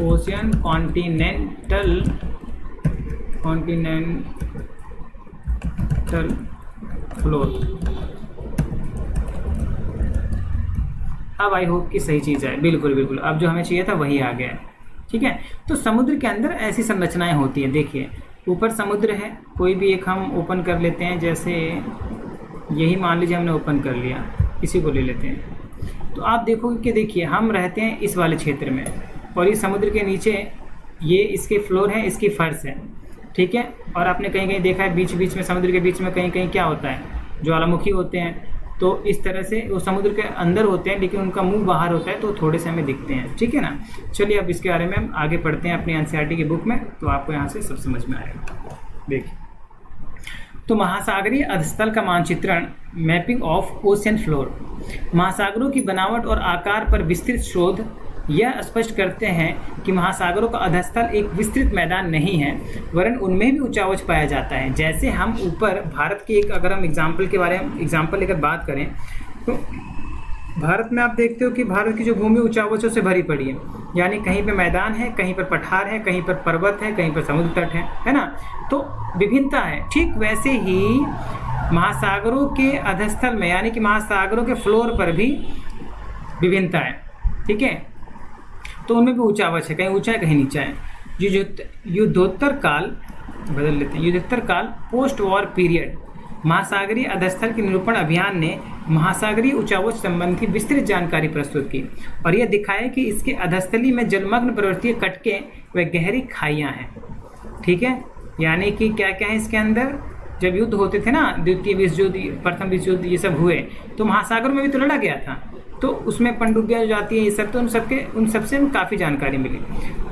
ocean continental floor. अब आई होप कि सही चीज़ है, बिल्कुल बिल्कुल, अब जो हमें चाहिए था वही आ गया है। ठीक है, तो समुद्र के अंदर ऐसी संरचनाएं होती हैं। देखिए ऊपर समुद्र है, कोई भी एक हम ओपन कर लेते हैं, जैसे यही मान लीजिए हमने ओपन कर लिया, इसी को ले लेते हैं। तो आप देखोगे कि देखिए हम रहते हैं इस वाले क्षेत्र में और ये समुद्र के नीचे ये इसके फ्लोर है, इसकी फर्श है। ठीक है, और आपने कहीं कहीं देखा है बीच बीच में, समुद्र के बीच में कहीं कहीं क्या होता है, ज्वालामुखी होते हैं। तो इस तरह से वो समुद्र के अंदर होते हैं लेकिन उनका मुंह बाहर होता है, तो थोड़े से हमें दिखते हैं। ठीक है ना, चलिए अब इसके बारे में हम आगे पढ़ते हैं अपनी एनसीईआरटी की बुक में, तो आपको यहाँ से सब समझ में आएगा। देखिए, तो महासागरीय अधस्थल का मानचित्रण, मैपिंग ऑफ ओशियन फ्लोर। महासागरों की बनावट और आकार पर विस्तृत शोध यह स्पष्ट करते हैं कि महासागरों का अधस्थल एक विस्तृत मैदान नहीं है, वरन उनमें भी ऊंचा उच्च पाया जाता है। जैसे हम ऊपर भारत के एक, अगर हम एग्जाम्पल के बारे में एग्जाम्पल लेकर बात करें, तो भारत में आप देखते हो कि भारत की जो भूमि ऊंचावचों से भरी पड़ी है, यानी कहीं पे मैदान है, कहीं पर पठार है, कहीं पर पर्वत है, कहीं पर समुद्र तट है ना, तो विभिन्नता है। ठीक वैसे ही महासागरों के अधस्थल में, यानी कि महासागरों के फ्लोर पर भी विभिन्नता है। ठीक है, तो उनमें भी ऊंचावच है, कहीं ऊंचा है कहीं नीचा है। युद्धोत्तर काल, बदल लेते हैं, युद्धोत्तर काल, पोस्ट वॉर पीरियड, महासागरीय अधस्थल के निरूपण अभियान ने महासागरीय ऊंचावच संबंधी विस्तृत जानकारी प्रस्तुत की और यह दिखाया कि इसके अधस्थली में जलमग्न पर्वतीय कटके व गहरी खाइयाँ हैं। ठीक है, यानी कि क्या क्या है इसके अंदर, जब युद्ध होते थे ना, द्वितीय विश्व युद्ध, प्रथम विश्व युद्ध, ये सब हुए तो महासागर में भी तो लड़ा गया था, तो उसमें पनडुब्बियाँ जो जाती हैं ये सब, तो उन सबसे काफ़ी जानकारी मिली।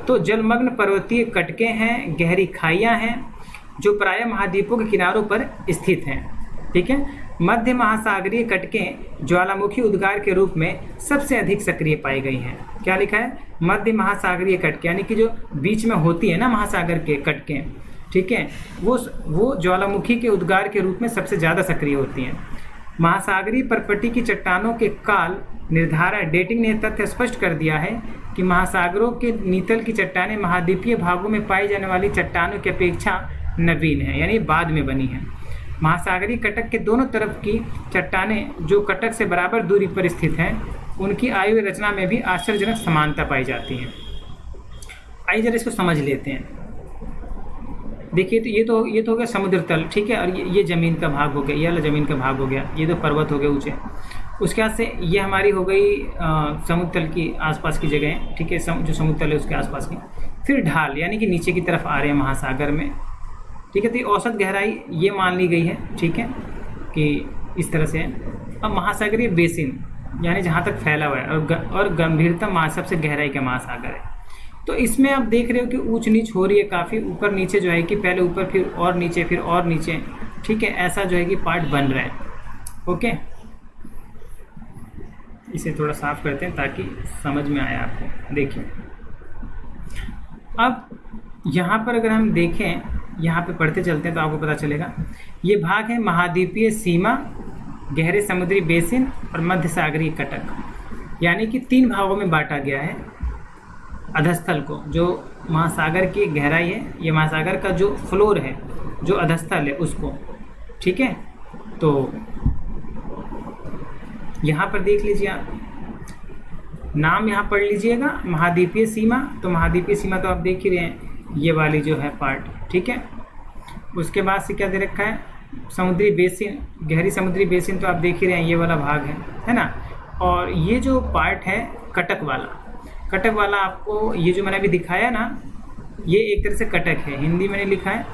तो जलमग्न पर्वतीय कटके हैं, गहरी खाइयाँ हैं जो प्रायः महाद्वीपों के किनारों पर स्थित हैं। ठीक है, मध्य महासागरीय कटके ज्वालामुखी उद्गार के रूप में सबसे अधिक सक्रिय पाई गई हैं। क्या लिखा है, मध्य महासागरीय कटके, यानी कि जो बीच में होती है ना महासागर के कटके, ठीक है, वो ज्वालामुखी के उद्गार के रूप में सबसे ज़्यादा सक्रिय होती हैं। महासागरीय परपटी की चट्टानों के काल निर्धारण डेटिंग ने तथ्य स्पष्ट कर दिया है कि महासागरों के नीतल की चट्टानें महाद्वीपीय भागों में पाई जाने वाली चट्टानों की अपेक्षा नवीन है, यानी बाद में बनी है। महासागरीय कटक के दोनों तरफ की चट्टानें जो कटक से बराबर दूरी पर स्थित हैं, उनकी आयु रचना में भी आश्चर्यजनक समानता पाई जाती है। आइए जरा इसको समझ लेते हैं। देखिए, तो ये तो हो गया समुद्र तल। ठीक है, और ये ज़मीन का भाग हो गया, ये वाला ज़मीन का भाग हो गया, ये तो पर्वत हो गए ऊँचे। उसके बाद से ये हमारी हो गई समुद्र तल की आसपास की जगह। ठीक है, जो समुद्र तल है उसके आसपास की। फिर ढाल, यानी कि नीचे की तरफ आ रहे हैं महासागर में। ठीक है, तो ये औसत गहराई ये मान ली गई है। ठीक है, कि इस तरह से है। अब महासागरीय बेसिन, यानी जहाँ तक फैला हुआ है और गंभीरतम सबसे गहराई का महासागर है। तो इसमें आप देख रहे हो कि ऊंच नीच हो रही है काफ़ी, ऊपर नीचे जो है कि पहले ऊपर फिर और नीचे फिर और नीचे। ठीक है, ऐसा जो है कि पार्ट बन रहा है। ओके, इसे थोड़ा साफ करते हैं ताकि समझ में आए आपको। देखिए, अब यहाँ पर अगर हम देखें, यहाँ पे पढ़ते चलते हैं तो आपको पता चलेगा। ये भाग है महाद्वीपीय सीमा, गहरे समुद्री बेसिन और मध्य सागरीय कटक, यानी कि 3 भागों में बांटा गया है अधस्थल को। जो महासागर की गहराई है, ये महासागर का जो फ्लोर है, जो अधस्थल है उसको। ठीक है, तो यहाँ पर देख लीजिए आप, नाम यहाँ पढ़ लीजिएगा, महाद्वीपीय सीमा। तो महाद्वीपीय सीमा तो आप देख ही रहे हैं, ये वाली जो है पार्ट, ठीक है। उसके बाद से क्या दे रखा है, समुद्री बेसिन, गहरी समुद्री बेसिन तो आप देख ही रहे हैं, ये वाला भाग है ना। और ये जो पार्ट है कटक वाला आपको ये जो मैंने अभी दिखाया ना, ये एक तरह से कटक है, हिंदी मैंने लिखा है।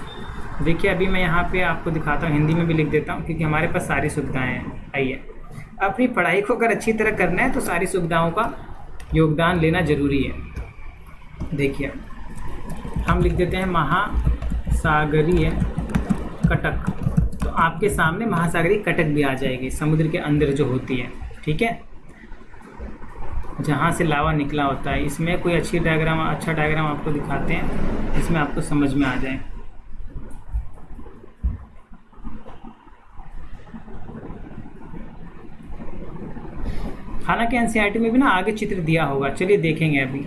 देखिए अभी मैं यहाँ पे आपको दिखाता हूँ, हिंदी में भी लिख देता हूँ क्योंकि हमारे पास सारी सुविधाएं हैं। आइए, अपनी पढ़ाई को अगर अच्छी तरह करना है तो सारी सुविधाओं का योगदान लेना जरूरी है। देखिए हम लिख देते हैं महासागरीय कटक, तो आपके सामने महासागरीय कटक भी आ जाएगी, समुद्र के अंदर जो होती है, ठीक है, जहाँ से लावा निकला होता है। इसमें कोई अच्छा डायग्राम आपको दिखाते हैं जिसमें आपको समझ में आ जाए। हालांकि एनसीईआरटी में भी ना आगे चित्र दिया होगा, चलिए देखेंगे अभी।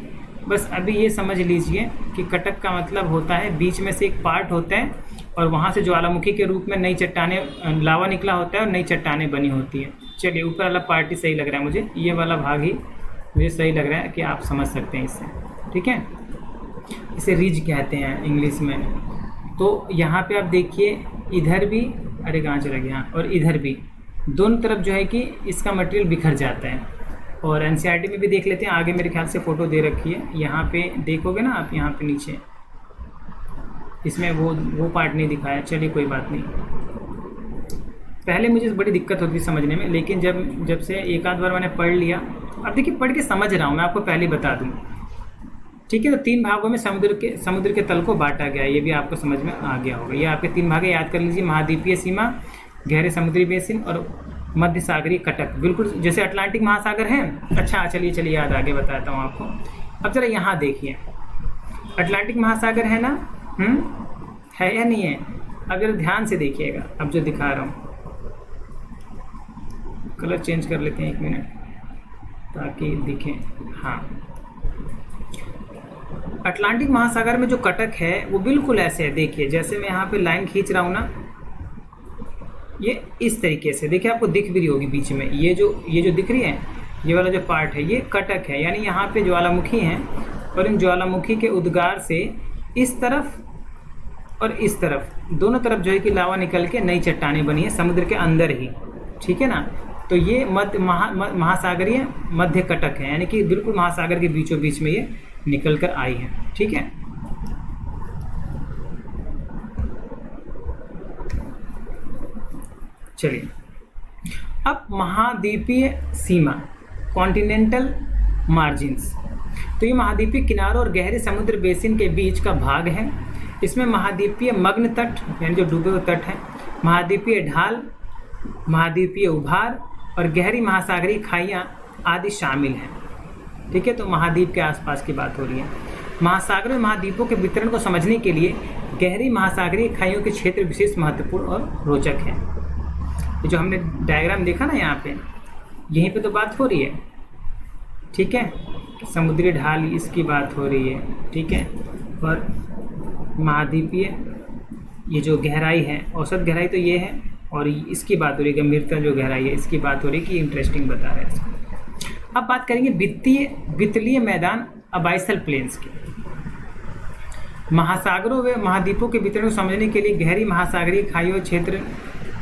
बस अभी ये समझ लीजिए कि कटक का मतलब होता है बीच में से एक पार्ट होता है और वहाँ से ज्वालामुखी के रूप में नई चट्टानें, लावा निकला होता है और नई चट्टानें बनी होती है। चलिए ऊपर वाला पार्ट ही सही लग रहा है मुझे, ये वाला भाग ही मुझे सही लग रहा है कि आप समझ सकते हैं इससे, ठीक है। इसे रिज कहते हैं इंग्लिश में। तो यहाँ पे आप देखिए इधर भी, अरे कहाँ चला गया, और इधर भी, दोनों तरफ जो है कि इसका मटेरियल बिखर जाता है। और एनसीईआरटी में भी देख लेते हैं, आगे मेरे ख्याल से फ़ोटो दे रखी है, यहाँ पे देखोगे ना आप, यहाँ पे नीचे इसमें वो पार्ट नहीं दिखाया। चलिए कोई बात नहीं, पहले मुझे बड़ी दिक्कत होती थी समझने में, लेकिन जब से एक आध बार मैंने पढ़ लिया, अब देखिए पढ़ के समझ रहा हूँ, मैं आपको पहले बता दूँ, ठीक है। तो 3 भागों में समुद्र के तल को बांटा गया, ये भी आपको समझ में आ गया होगा। ये आपके 3 भाग याद कर लीजिए, महाद्वीपीय सीमा, गहरे समुद्री बेसिन और मध्य सागरीय कटक, बिल्कुल जैसे अटलांटिक महासागर है। अच्छा चलिए याद आगे बताता हूँ आपको। अब जरा यहाँ देखिए, अटलांटिक महासागर है ना, है या नहीं है? अगर ध्यान से देखिएगा, अब जो दिखा रहा हूँ, कलर चेंज कर लेते हैं 1 मिनट ताकि दिखे। हाँ, अटलांटिक महासागर में जो कटक है वो बिल्कुल ऐसे है। देखिए जैसे मैं यहाँ पे लाइन खींच रहा हूँ ना, ये इस तरीके से, देखिए आपको दिख भी रही होगी बीच में, ये जो दिख रही है, ये वाला जो पार्ट है ये कटक है। यानी यहाँ पे ज्वालामुखी हैं और इन ज्वालामुखी के उद्गार से इस तरफ और इस तरफ, दोनों तरफ जो है कि लावा निकल के नई चट्टानें बनी है समुद्र के अंदर ही, ठीक है ना। तो ये महासागरीय मध्य कटक है, यानी कि बिल्कुल महासागर के बीचों बीच में ये निकल कर आई है, ठीक है। चलिए अब महाद्वीपीय सीमा, कॉन्टिनेंटल मार्जिन्स, तो ये महाद्वीपीय किनारों और गहरे समुद्र बेसिन के बीच का भाग है। इसमें महाद्वीपीय मग्न तट यानी जो डूबे हुए तट हैं, महाद्वीपीय ढाल, महाद्वीपीय उभार और गहरी महासागरीय खाइयाँ आदि शामिल हैं, ठीक है। तो महाद्वीप के आसपास की बात हो रही है। महासागर में महाद्वीपों के वितरण को समझने के लिए गहरी महासागरीय खाइयों के क्षेत्र विशेष महत्वपूर्ण और रोचक हैं। ये जो हमने डायग्राम देखा ना यहाँ पे, यहीं पे तो बात हो रही है, ठीक है। समुद्री ढाल इसकी बात हो रही है, ठीक है। और महाद्वीपीय ये जो गहराई है, औसत गहराई तो ये है, और इसकी बात हो रही है, गंभीरता जो गहराई है इसकी बात हो रही है कि इंटरेस्टिंग बता रहा है इसको। अब बात करेंगे वित्तीय मैदान अबाइसल प्लेन्स की। महासागरों व महाद्वीपों के वितरण को समझने के लिए गहरी महासागरीय खाइयों क्षेत्र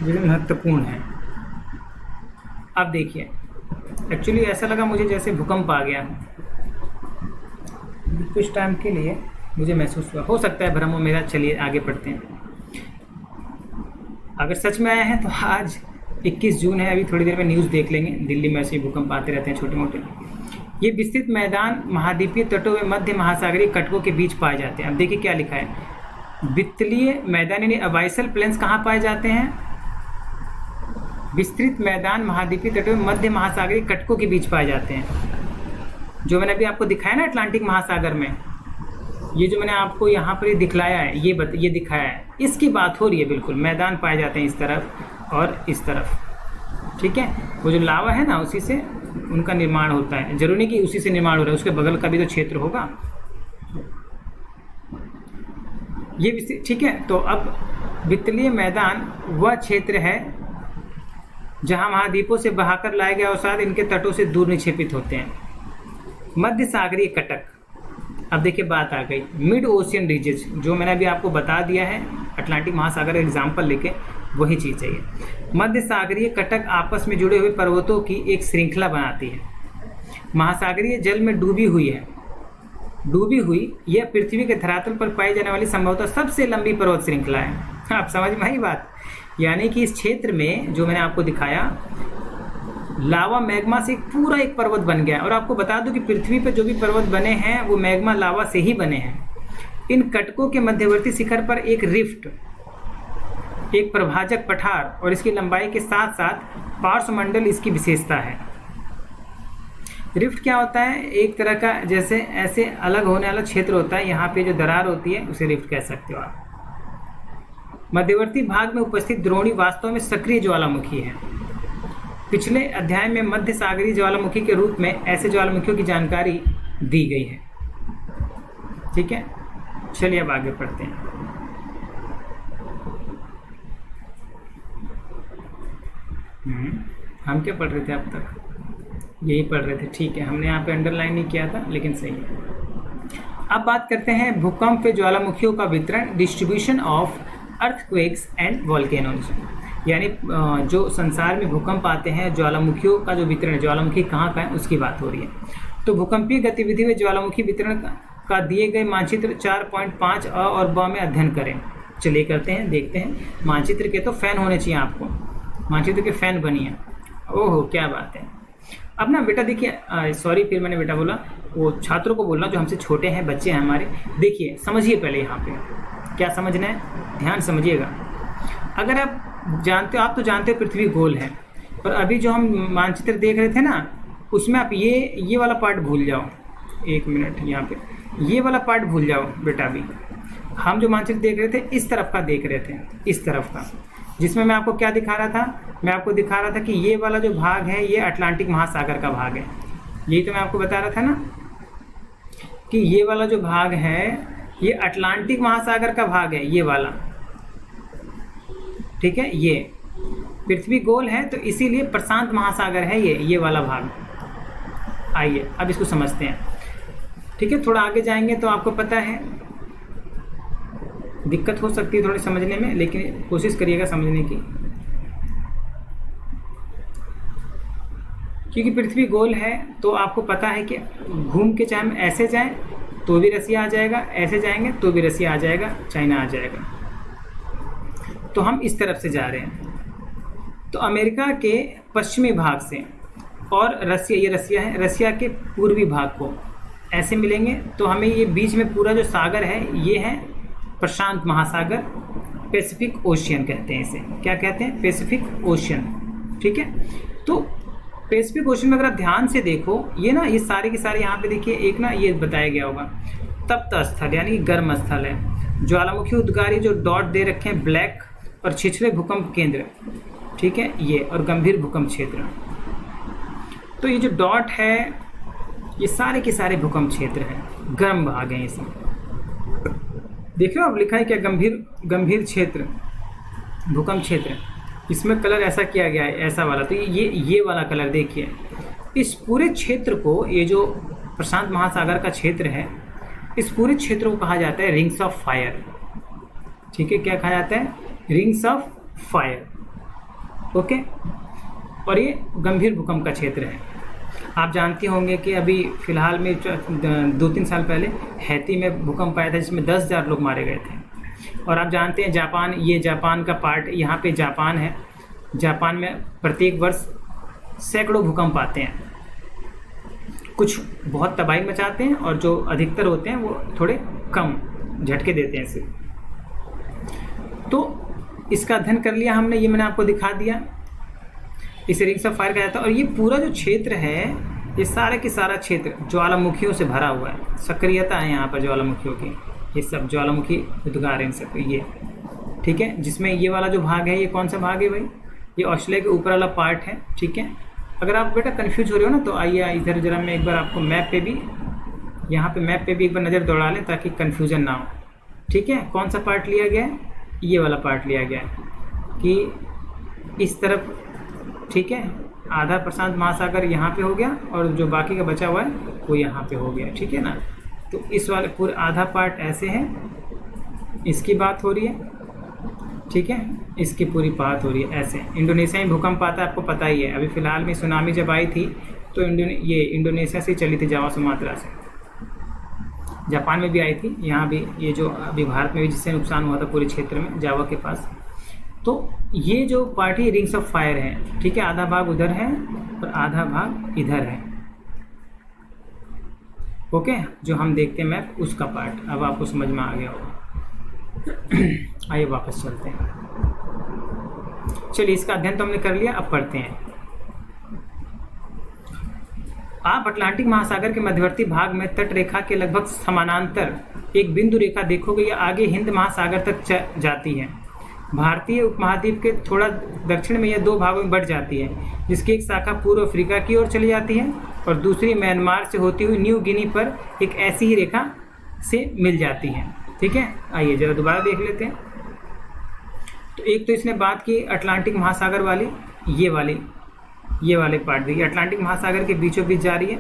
महत्वपूर्ण है। अब देखिए, एक्चुअली ऐसा लगा मुझे जैसे भूकंप आ गया कुछ टाइम के लिए, मुझे महसूस हुआ, हो सकता है भ्रम हो मेरा। चलिए आगे बढ़ते हैं। अगर सच में आया है तो आज 21 जून है, अभी थोड़ी देर में न्यूज़ देख लेंगे, दिल्ली में ऐसे भूकंप आते रहते हैं छोटे मोटे। ये विस्तृत मैदान महाद्वीपीय तटों व मध्य महासागरीय कटकों के बीच पाए जाते हैं। अब देखिए क्या लिखा है, वित्तीय मैदान यानी अबाइसल प्लेन्स कहाँ पाए जाते हैं? विस्तृत मैदान महाद्वीपीय तटों में मध्य महासागरीय कटकों के बीच पाए जाते हैं। जो मैंने अभी आपको दिखाया ना अटलांटिक महासागर में, ये जो मैंने आपको यहाँ पर दिखलाया है, ये दिखाया है, इसकी बात हो रही है। बिल्कुल मैदान पाए जाते हैं इस तरफ और इस तरफ, ठीक है। वो जो लावा है ना, उसी से उनका निर्माण होता है, जरूरी नहीं कि उसी से निर्माण हो रहा है, उसके बगल का भी तो क्षेत्र होगा, ये ठीक है। तो अब वित्तीय मैदान वह क्षेत्र है जहां महाद्वीपों से बहाकर लाए गए अवसाद इनके तटों से दूर निक्षेपित होते हैं। मध्य सागरीय कटक। अब देखिए बात आ गई मिड ओशियन रीजेस, जो मैंने अभी आपको बता दिया है अटलांटिक महासागर एग्जाम्पल लेके, वही चीज़ चाहिए। मध्य सागरीय कटक आपस में जुड़े हुए पर्वतों की एक श्रृंखला बनाती है। महासागरीय जल में डूबी हुई यह पृथ्वी के धरातल पर पाई जाने वाली संभवतः सबसे लंबी पर्वत श्रृंखला है। आप समझ में आई बात? यानी कि इस क्षेत्र में जो मैंने आपको दिखाया, लावा मैग्मा से पूरा एक पर्वत बन गया। और आपको बता दूं कि पृथ्वी पर जो भी पर्वत बने हैं वो मैग्मा लावा से ही बने हैं। इन कटकों के मध्यवर्ती शिखर पर एक रिफ्ट, एक प्रभाजक पठार और इसकी लंबाई के साथ साथ पार्श्वमंडल इसकी विशेषता है। रिफ्ट क्या होता है? एक तरह का जैसे ऐसे अलग होने वाला क्षेत्र होता है, यहाँ पे जो दरार होती है उसे रिफ्ट कह सकते हो आप। मध्यवर्ती भाग में उपस्थित द्रोणी वास्तव में सक्रिय ज्वालामुखी है। पिछले अध्याय में मध्य सागरीय ज्वालामुखी के रूप में ऐसे ज्वालामुखियों की जानकारी दी गई है। ठीक है, चलिए अब आगे पढ़ते हैं। हम क्या पढ़ रहे थे अब तक? यही पढ़ रहे थे, ठीक है। हमने यहाँ पे अंडरलाइन नहीं किया था, लेकिन सही है। अब बात करते हैं भूकंप पे ज्वालामुखियों का वितरण, distribution of earthquakes and volcanoes. यानी जो संसार में भूकंप आते हैं, ज्वालामुखियों का जो वितरण है, ज्वालामुखी कहाँ का है उसकी बात हो रही है। तो भूकंपीय गतिविधि में ज्वालामुखी वितरण का दिए गए मानचित्र 4.5 अ और ब में अध्ययन करें। चलिए करते हैं, देखते हैं। मानचित्र के तो फैन होने चाहिए आपको, मानचित्र के फैन बनिए। ओहो क्या बात है। अब ना बेटा देखिए, सॉरी फिर मैंने बेटा बोला, वो छात्रों को बोलना जो हमसे छोटे हैं, बच्चे हैं हमारे। देखिए समझिए पहले यहाँ पे क्या समझना है, ध्यान समझिएगा। अगर आप जानते हो, आप तो जानते हो पृथ्वी गोल है, और अभी जो हम मानचित्र देख रहे थे ना, उसमें आप ये वाला पार्ट भूल जाओ। एक मिनट, यहाँ पे ये वाला पार्ट भूल जाओ बेटा। अभी हम जो मानचित्र देख रहे थे इस तरफ का देख रहे थे, इस तरफ का, जिसमें मैं आपको क्या दिखा रहा था? मैं आपको दिखा रहा था कि ये वाला जो भाग है ये अटलांटिक महासागर का भाग है। यही तो मैं आपको बता रहा था ना कि ये वाला जो भाग है ये अटलांटिक महासागर का भाग है, ये वाला। ठीक है, ये पृथ्वी गोल है तो इसीलिए प्रशांत महासागर है ये वाला भाग। आइए अब इसको समझते हैं। ठीक है, थोड़ा आगे जाएंगे तो आपको पता है दिक्कत हो सकती है थोड़ी समझने में, लेकिन कोशिश करिएगा समझने की, क्योंकि पृथ्वी गोल है तो आपको पता है कि घूम के चाहे हम ऐसे जाएं तो भी रसिया आ जाएगा, ऐसे जाएंगे तो भी रसिया आ जाएगा, चाइना आ जाएगा। तो हम इस तरफ से जा रहे हैं, तो अमेरिका के पश्चिमी भाग से और रसिया, ये रसिया है, रसिया के पूर्वी भाग को ऐसे मिलेंगे तो हमें ये बीच में पूरा जो सागर है ये है प्रशांत महासागर, पैसिफिक ओशियन कहते हैं इसे। क्या कहते हैं? Pacific ocean. ठीक है, तो पैसिफिक ओशियन में अगर आप ध्यान से देखो, ये ना ये सारे के सारे यहाँ पे देखिए, एक ना ये बताया गया होगा तप्त स्थल यानी कि गर्म स्थल है। ज्वालामुखी उद्गारी जो डॉट दे रखे हैं ब्लैक, और छिछले भूकंप केंद्र, ठीक है ये, और गंभीर भूकंप क्षेत्र। तो ये जो डॉट है ये सारे के सारे भूकंप क्षेत्र हैं, गर्म भाग हैं इसमें। देखिए अब लिखा है क्या? गंभीर क्षेत्र, भूकंप क्षेत्र। इसमें कलर ऐसा किया गया है, ऐसा वाला। तो ये वाला कलर देखिए, इस पूरे क्षेत्र को, ये जो प्रशांत महासागर का क्षेत्र है, इस पूरे क्षेत्र को कहा जाता है रिंग्स ऑफ फायर। ठीक है, क्या कहा जाता है? Rings of fire. ओके, और ये गंभीर भूकंप का क्षेत्र है। आप जानते होंगे कि अभी फ़िलहाल में 2-3 साल पहले हैती में भूकंप आया था जिसमें 10,000 लोग मारे गए थे। और आप जानते हैं जापान, ये जापान का पार्ट, यहाँ पे जापान है। जापान में प्रत्येक वर्ष सैकड़ों भूकंप आते हैं, कुछ बहुत तबाही मचाते हैं और जो अधिकतर होते हैं वो थोड़े कम झटके देते हैं इसे। तो इसका अध्ययन कर लिया हमने, ये मैंने आपको दिखा दिया। इसे रिंग्स ऑफ फायर कहा जाता है। और ये पूरा जो क्षेत्र है, ये सारा के सारा क्षेत्र ज्वालामुखियों से भरा हुआ है, सक्रियता है यहाँ पर ज्वालामुखियों की। ये सब ज्वालामुखी उद्गार इन सब ये, ठीक है। जिसमें ये वाला जो भाग है, ये कौन सा भाग है भाई? ये ऑस्ट्रेलिया के ऊपर वाला पार्ट है, ठीक है। अगर आप बेटा कन्फ्यूज हो रहे हो ना, तो आइए इधर जरा मैं एक बार आपको मैप पे भी, यहाँ पे मैप पे भी एक बार नज़र दौड़ा लें ताकि कन्फ्यूज़न ना हो, ठीक है। कौन सा पार्ट लिया गया है? ये वाला पार्ट लिया गया है कि इस तरफ, ठीक है, आधा प्रशांत महासागर यहाँ पे हो गया और जो बाकी का बचा हुआ है वो यहाँ पे हो गया, ठीक है ना। तो इस वाले पूरे आधा पार्ट ऐसे है, इसकी बात हो रही है, ठीक है, इसकी पूरी बात हो रही है ऐसे। इंडोनेशिया में भूकंप आता है, आपको पता ही है। अभी फ़िलहाल में सुनामी जब आई थी तो ये इंडोनेशिया से चली थी, जावा सुमात्रा से। जापान में भी आई थी, यहाँ भी ये जो अभी भारत में भी जिससे नुकसान हुआ था पूरे क्षेत्र में जावा के पास। तो ये जो पार्टी रिंग्स ऑफ फायर है, ठीक है, आधा भाग उधर है और आधा भाग इधर है, ओके। जो हम देखते हैं मैप उसका पार्ट अब आपको समझ में आ गया होगा। आइए वापस चलते हैं। चलिए, इसका अध्ययन तो हमने कर लिया, अब पढ़ते हैं। आप अटलांटिक महासागर के मध्यवर्ती भाग में तट रेखा के लगभग समानांतर एक बिंदु रेखा देखोगे, यह आगे हिंद महासागर तक जाती है। भारतीय उपमहाद्वीप के थोड़ा दक्षिण में यह दो भागों में बढ़ जाती है, जिसकी एक शाखा पूर्व अफ्रीका की ओर चली जाती है और दूसरी म्यांमार से होती हुई न्यू गिनी पर एक ऐसी ही रेखा से मिल जाती है, ठीक है। आइए जरा दोबारा देख लेते हैं। तो एक तो इसने बात की अटलांटिक महासागर वाली, ये वाले पार्ट देखिए, अटलांटिक महासागर के बीचों बीच जा रही है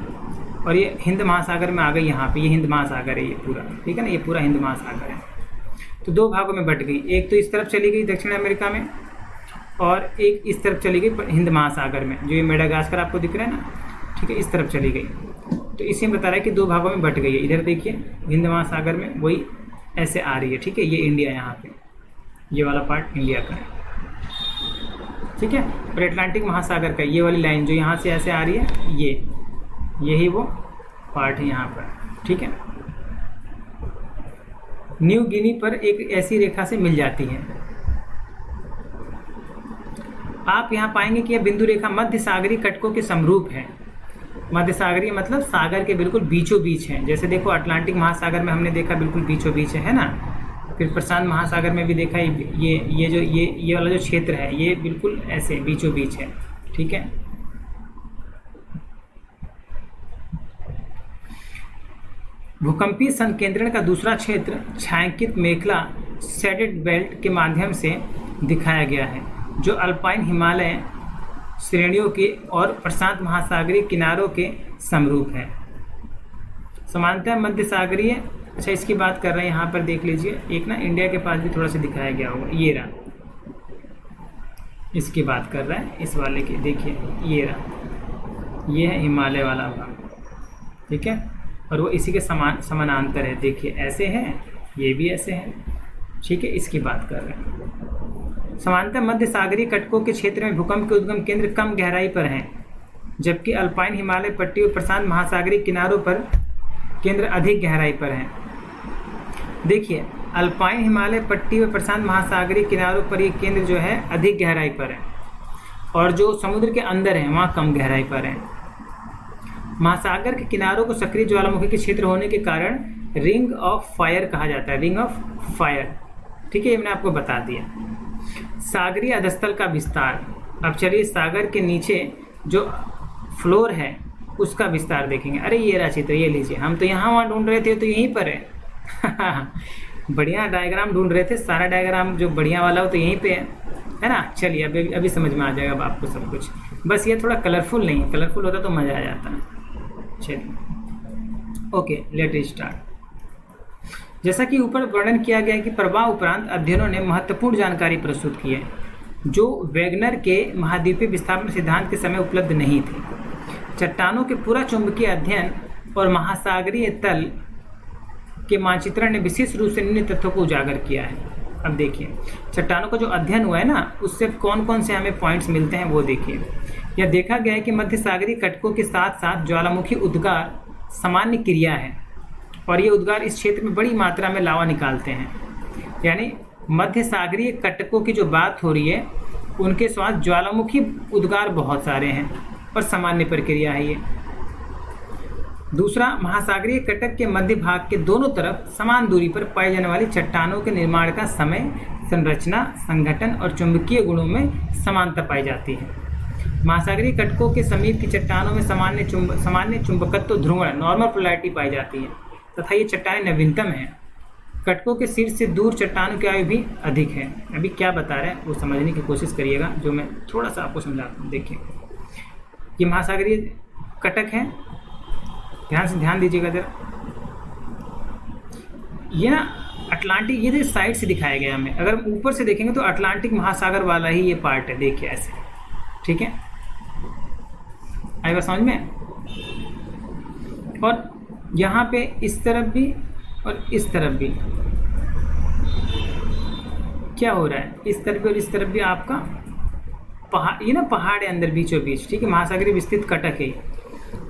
और ये हिंद महासागर में आ गई, यहाँ पे ये हिंद महासागर है ये पूरा, ठीक है ना, ये पूरा हिंद महासागर है। तो दो भागों में बट गई, एक तो इस तरफ चली गई दक्षिण अमेरिका में और एक इस तरफ चली गई हिंद महासागर में, जो ये मेडागास्कर आपको दिख रहा है ना, ठीक है, इस तरफ चली गई। तो इसी में बता रहा है कि दो भागों में बट गई है। इधर देखिए हिंद महासागर में वही ऐसे आ रही है, ठीक है, ये इंडिया, यहाँ पे ये वाला पार्ट इंडिया का है, ठीक है। और अटलांटिक महासागर का ये वाली लाइन जो यहाँ से ऐसे आ रही है, यही वो पार्ट है यहाँ पर, ठीक है। न्यू गिनी पर एक ऐसी रेखा से मिल जाती है। आप यहाँ पाएंगे कि यह बिंदु रेखा मध्य सागरीय कटकों के समरूप है। मध्य सागरीय मतलब सागर के बिल्कुल बीचों बीच है। जैसे देखो अटलांटिक महासागर में हमने देखा बिल्कुल बीचों बीच है ना, फिर प्रशांत महासागर में भी देखा ये वाला जो क्षेत्र है ये बिल्कुल ऐसे बीचों बीच है, ठीक है। भूकंपीय संकेंद्रण का दूसरा क्षेत्र छायांकित मेखला शेडेड बेल्ट के माध्यम से दिखाया गया है, जो अल्पाइन हिमालय श्रेणियों के और प्रशांत महासागरीय किनारों के समरूप है। समानतः मध्य सागरीय, अच्छा इसकी बात कर रहे हैं यहाँ पर देख लीजिए, एक ना इंडिया के पास भी थोड़ा सा दिखाया गया होगा, ये रहा, इसकी बात कर रहा है, इस वाले की देखिए, ये रहा, ये है हिमालय वाला भाग, ठीक है, और वो इसी के समानांतर है, देखिए ऐसे है, ये भी ऐसे है, ठीक है, इसकी बात कर रहे हैं। समानतः मध्य सागरीय कटकों के क्षेत्र में भूकंप के उद्गम केंद्र कम गहराई पर हैं, जबकि अल्पाइन हिमालय पट्टी और प्रशांत महासागरीय किनारों पर केंद्र अधिक गहराई पर हैं। देखिए अल्पाइन हिमालय पट्टी व प्रशांत महासागरीय किनारों पर ये केंद्र जो है अधिक गहराई पर है और जो समुद्र के अंदर है वहाँ कम गहराई पर है। महासागर के किनारों को सक्रिय ज्वालामुखी के क्षेत्र होने के कारण रिंग ऑफ फायर कहा जाता है, रिंग ऑफ फायर, ठीक है, ये मैंने आपको बता दिया। सागरीय अधस्थल का विस्तार, अब चलिए सागर के नीचे जो फ्लोर है उसका विस्तार देखेंगे। अरे ये रहा चित्र, ये लीजिए, हम तो यहाँ वहाँ ढूंढ रहे थे तो यहीं पर है बढ़िया डायग्राम ढूंढ रहे थे, सारा डायग्राम जो बढ़िया वाला हो तो यहीं पे है ना। चलिए अभी समझ में आ जाएगा अब आपको सब कुछ, बस ये थोड़ा कलरफुल नहीं है, कलरफुल होता तो मज़ा आ जाता है। चलिए ओके, लेट स्टार्ट। जैसा कि ऊपर वर्णन किया गया है कि प्रवाह उपरांत अध्ययनों ने महत्वपूर्ण जानकारी प्रस्तुत की है जो वैगनर के महाद्वीपीय विस्थापन सिद्धांत के समय उपलब्ध नहीं थी। चट्टानों के पूरा चुंबकीय अध्ययन और महासागरीय तल के मानचित्रण ने विशेष रूप से निम्न तथ्यों को उजागर किया है। अब देखिए चट्टानों का जो अध्ययन हुआ है ना, उससे कौन कौन से हमें पॉइंट्स मिलते हैं वो देखिए। यह देखा गया है कि मध्य सागरीय कटकों के साथ साथ ज्वालामुखी उद्गार सामान्य क्रिया है और ये उद्गार इस क्षेत्र में बड़ी मात्रा में लावा निकालते हैं। यानी मध्य सागरीय कटकों की जो बात हो रही है उनके साथ ज्वालामुखी उद्गार बहुत सारे हैं और सामान्य प्रक्रिया है ये। दूसरा, महासागरीय कटक के मध्य भाग के दोनों तरफ समान दूरी पर पाई जाने वाली चट्टानों के निर्माण का समय, संरचना, संगठन और चुंबकीय गुणों में समानता पाई जाती है। महासागरीय कटकों के समीप की चट्टानों में सामान्य चुंबकत्व ध्रुवण, नॉर्मल पोलैरिटी पाई जाती है तथा ये चट्टानें नवीनतम हैं। कटकों के शीर्ष से दूर चट्टानों की आयु भी अधिक है। अभी क्या बता रहे हैं वो समझने की कोशिश करिएगा, जो मैं थोड़ा सा आपको समझाता हूँ। देखिए ये महासागरीय कटक है, ध्यान दीजिएगा जरा। ये ना अटलांटिक, ये साइड से दिखाया गया हमें, अगर हम ऊपर से देखेंगे तो अटलांटिक महासागर वाला ही ये पार्ट है, देखिए ऐसे, ठीक है, आएगा समझ में। और यहाँ पे इस तरफ भी और इस तरफ भी क्या हो रहा है, इस तरफ भी और इस तरफ भी आपका पहाड़, ये ना पहाड़ है अंदर बीचों बीच, ठीक है, महासागरीय विस्तृत कटक है।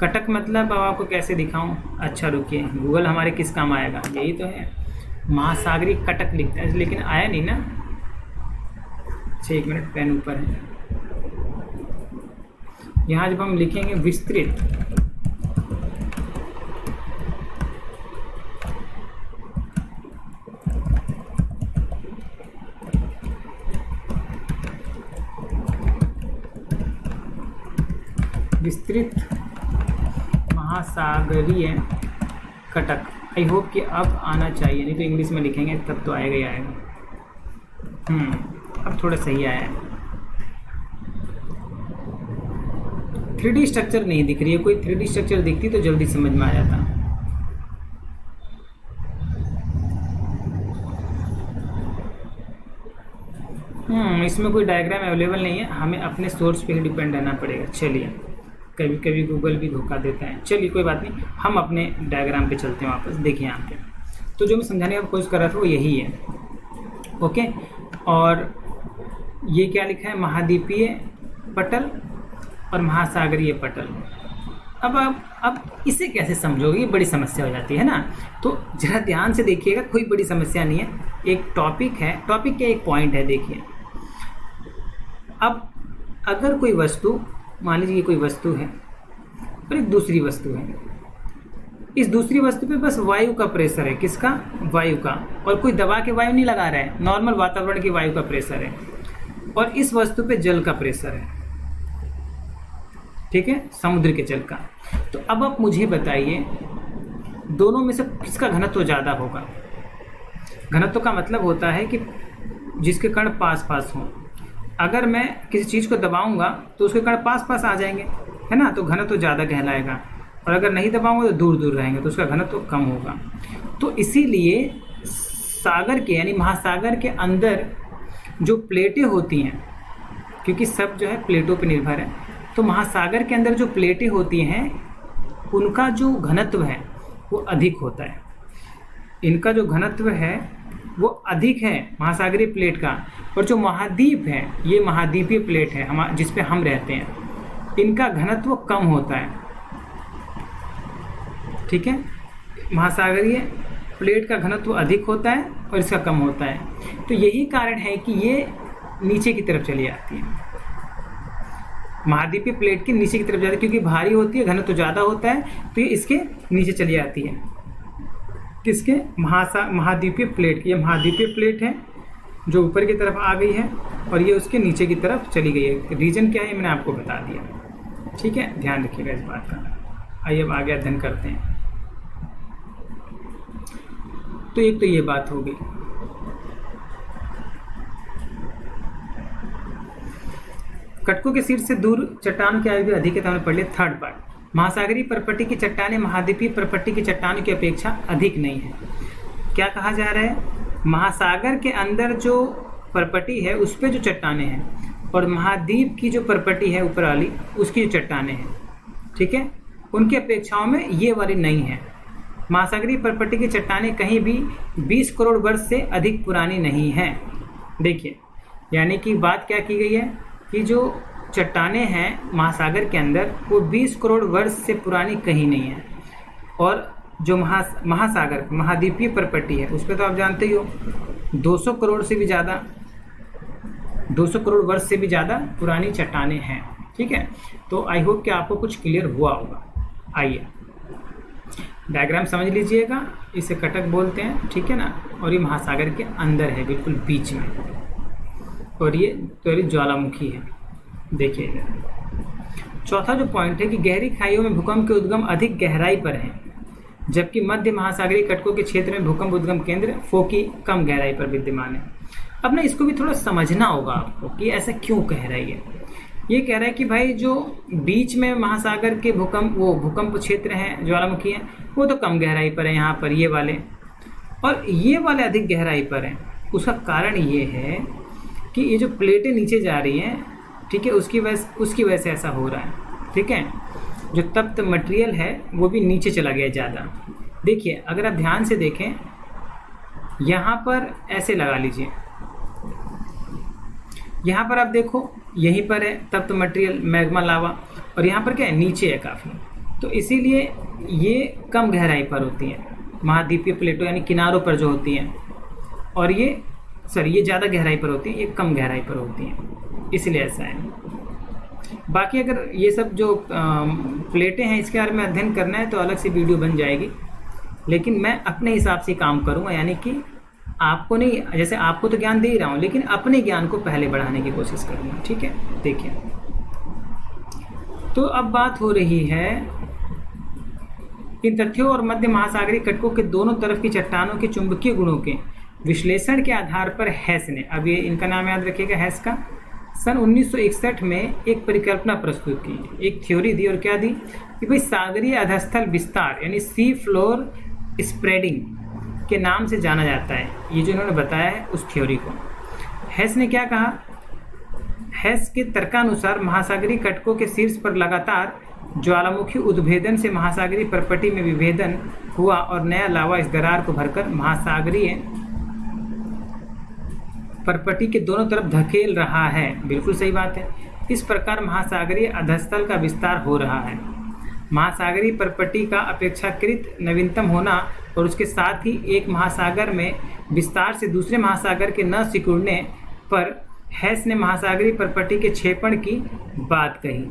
कटक मतलब अब आपको कैसे दिखाऊं, अच्छा रुकिए, गूगल हमारे किस काम आएगा, यही तो है, महासागरीय कटक लिखता है, लेकिन आया नहीं ना। अच्छा 1 मिनट, पेन ऊपर है। यहाँ जब हम लिखेंगे विस्तृत, विस्तृत महासागरीय कटक, आई होप कि अब आना चाहिए, नहीं तो इंग्लिश में लिखेंगे तब तो आएगा ही आएगा। अब थोड़ा सही आया है। 3D स्ट्रक्चर नहीं दिख रही है, कोई 3D स्ट्रक्चर दिखती तो जल्दी समझ में आ जाता। इसमें कोई डायग्राम अवेलेबल नहीं है, हमें अपने सोर्स पे ही डिपेंड रहना पड़ेगा। चलिए, कभी कभी गूगल भी धोखा देता है, चलिए कोई बात नहीं, हम अपने डायग्राम पे चलते हैं वापस। देखिए यहाँ पे तो जो मैं समझाने का कोशिश कर रहा था वो यही है, ओके। और ये क्या लिखा है, महाद्वीपीय पटल और महासागरीय पटल। अब इसे कैसे समझोगे, ये बड़ी समस्या हो जाती है ना। तो जरा ध्यान से देखिएगा, कोई बड़ी समस्या नहीं है, एक टॉपिक है, टॉपिक के एक पॉइंट है। देखिए, अब अगर कोई वस्तु, मान लीजिए कोई वस्तु है और एक दूसरी वस्तु है, इस दूसरी वस्तु पे बस वायु का प्रेशर है, किसका, वायु का, और कोई दबा के वायु नहीं लगा रहा है, नॉर्मल वातावरण की वायु का प्रेशर है, और इस वस्तु पे जल का प्रेशर है, ठीक है, समुद्र के जल का। तो अब आप मुझे बताइए दोनों में से किसका घनत्व ज़्यादा होगा। घनत्व का मतलब होता है कि जिसके कण पास पास हों। अगर मैं किसी चीज़ को दबाऊंगा तो उसके कण पास पास आ जाएंगे, है ना, तो घनत्व ज़्यादा कहलाएगा, और अगर नहीं दबाऊंगा तो दूर दूर रहेंगे, तो उसका घनत्व कम होगा। तो इसीलिए सागर के, यानी महासागर के अंदर जो प्लेटें होती हैं, क्योंकि सब जो है प्लेटों पर निर्भर है, तो महासागर के अंदर जो प्लेटें होती हैं उनका जो घनत्व है वो अधिक होता है। इनका जो घनत्व है वो अधिक है महासागरीय प्लेट का, और जो महाद्वीप है, ये महाद्वीपीय प्लेट है जिस पे हम रहते हैं, इनका घनत्व कम होता है, ठीक है। महासागरीय प्लेट का घनत्व अधिक होता है और इसका कम होता है। तो यही कारण है कि ये नीचे की तरफ चली जाती है, महाद्वीपीय प्लेट के नीचे की तरफ जाती है, क्योंकि भारी होती है, घनत्व ज़्यादा होता है, तो ये इसके नीचे चली जाती है। किसके, महाद्वीपीय प्लेट की। ये महाद्वीपीय प्लेट है जो ऊपर की तरफ आ गई है, और ये उसके नीचे की तरफ चली गई है। रीजन क्या है मैंने आपको बता दिया, ठीक है, ध्यान रखिएगा इस बात का। आइए अब आगे अध्ययन करते हैं। तो एक तो ये बात हो गई। कटकों के सिर से दूर चट्टानों की आयु भी अधिक है, तो हमने पढ़ लिया। थर्ड पार्ट, महासागरीय परपट्टी की चट्टानें महाद्वीपीय परपट्टी की चट्टानों की अपेक्षा अधिक नहीं है। क्या कहा जा रहा है, महासागर के अंदर जो परपट्टी है उस पे जो चट्टानें हैं, और महाद्वीप की जो परपट्टी है ऊपर वाली, उसकी जो चट्टानें हैं, ठीक है, उनकी अपेक्षाओं में ये वाली नहीं है। महासागरीय परपट्टी की चट्टानें कहीं भी 20 करोड़ वर्ष से अधिक पुरानी नहीं हैं। देखिए, यानी कि बात क्या की गई है कि जो चट्टानें हैं महासागर के अंदर वो 20 करोड़ वर्ष से पुरानी कहीं नहीं है, और जो महासागर महाद्वीपीय परपट्टी है उस पर तो आप जानते ही हो 200 करोड़ से भी ज़्यादा, 200 करोड़ वर्ष से भी ज़्यादा पुरानी चट्टानें हैं, ठीक है। तो आई होप कि आपको कुछ क्लियर हुआ होगा। आइए डायग्राम समझ लीजिएगा, इसे कटक बोलते हैं, ठीक है ना, और ये महासागर के अंदर है, बिल्कुल बीच में, और ये ज्वालामुखी है। देखिए इधर चौथा जो पॉइंट है कि गहरी खाइयों में भूकंप के उद्गम अधिक गहराई पर हैं, जबकि मध्य महासागरीय कटकों के क्षेत्र में भूकंप उद्गम केंद्र फोकी कम गहराई पर विद्यमान है। अब ना इसको भी थोड़ा समझना होगा आपको कि ऐसा क्यों कह रही है। ये कह रहा है कि भाई जो बीच में महासागर के भूकंप क्षेत्र हैं, ज्वालामुखी हैं, वो तो कम गहराई पर है यहाँ पर ये वाले, और ये वाले अधिक गहराई पर हैं। उसका कारण ये है कि ये जो प्लेटें नीचे जा रही हैं, ठीक है, उसकी वजह से ऐसा हो रहा है। ठीक है, जो तप्त मटेरियल है वो भी नीचे चला गया ज़्यादा। देखिए अगर आप ध्यान से देखें, यहाँ पर ऐसे लगा लीजिए, यहाँ पर आप देखो यहीं पर है तप्त मटेरियल मैग्मा लावा, और यहाँ पर क्या है, नीचे है काफ़ी। तो इसीलिए ये कम गहराई पर होती हैं महाद्वीपीय प्लेटों, यानी किनारों पर जो होती हैं, और ये ज़्यादा गहराई पर होती है, ये कम गहराई पर होती हैं, इसलिए ऐसा है। बाकी अगर ये सब जो प्लेटें हैं इसके बारे में अध्ययन करना है तो अलग से वीडियो बन जाएगी, लेकिन मैं अपने हिसाब से काम करूँगा, यानी कि आपको नहीं, जैसे आपको तो ज्ञान दे ही रहा हूँ, लेकिन अपने ज्ञान को पहले बढ़ाने की कोशिश करूँगा। ठीक है, देखिए तो अब बात हो रही है इन तथ्यों और मध्य महासागरीय कटकों के दोनों तरफ की चट्टानों के चुंबकीय गुणों के विश्लेषण के आधार पर हैस ने, अब ये इनका नाम याद रखिएगा हैस का, सन 1961 में एक परिकल्पना प्रस्तुत की, एक थ्योरी दी, और क्या दी कि भाई सागरीय अधस्थल विस्तार यानी सी फ्लोर स्प्रेडिंग के नाम से जाना जाता है। ये जो इन्होंने बताया है उस थ्योरी को। हैस ने क्या कहा, हैस के तर्कानुसार महासागरीय कटकों के शीर्ष पर लगातार ज्वालामुखी उद्भेदन से महासागरीय परपटी में विभेदन हुआ और नया लावा इस दरार को भरकर महासागरीय परपटी के दोनों तरफ धकेल रहा है। बिल्कुल सही बात है। इस प्रकार महासागरीय अधस्थल का विस्तार हो रहा है। महासागरीय परपटी का अपेक्षाकृत नवीनतम होना और उसके साथ ही एक महासागर में विस्तार से दूसरे महासागर के न सिकुड़ने पर हैस ने महासागरीय परपटी के क्षेपण की बात कही।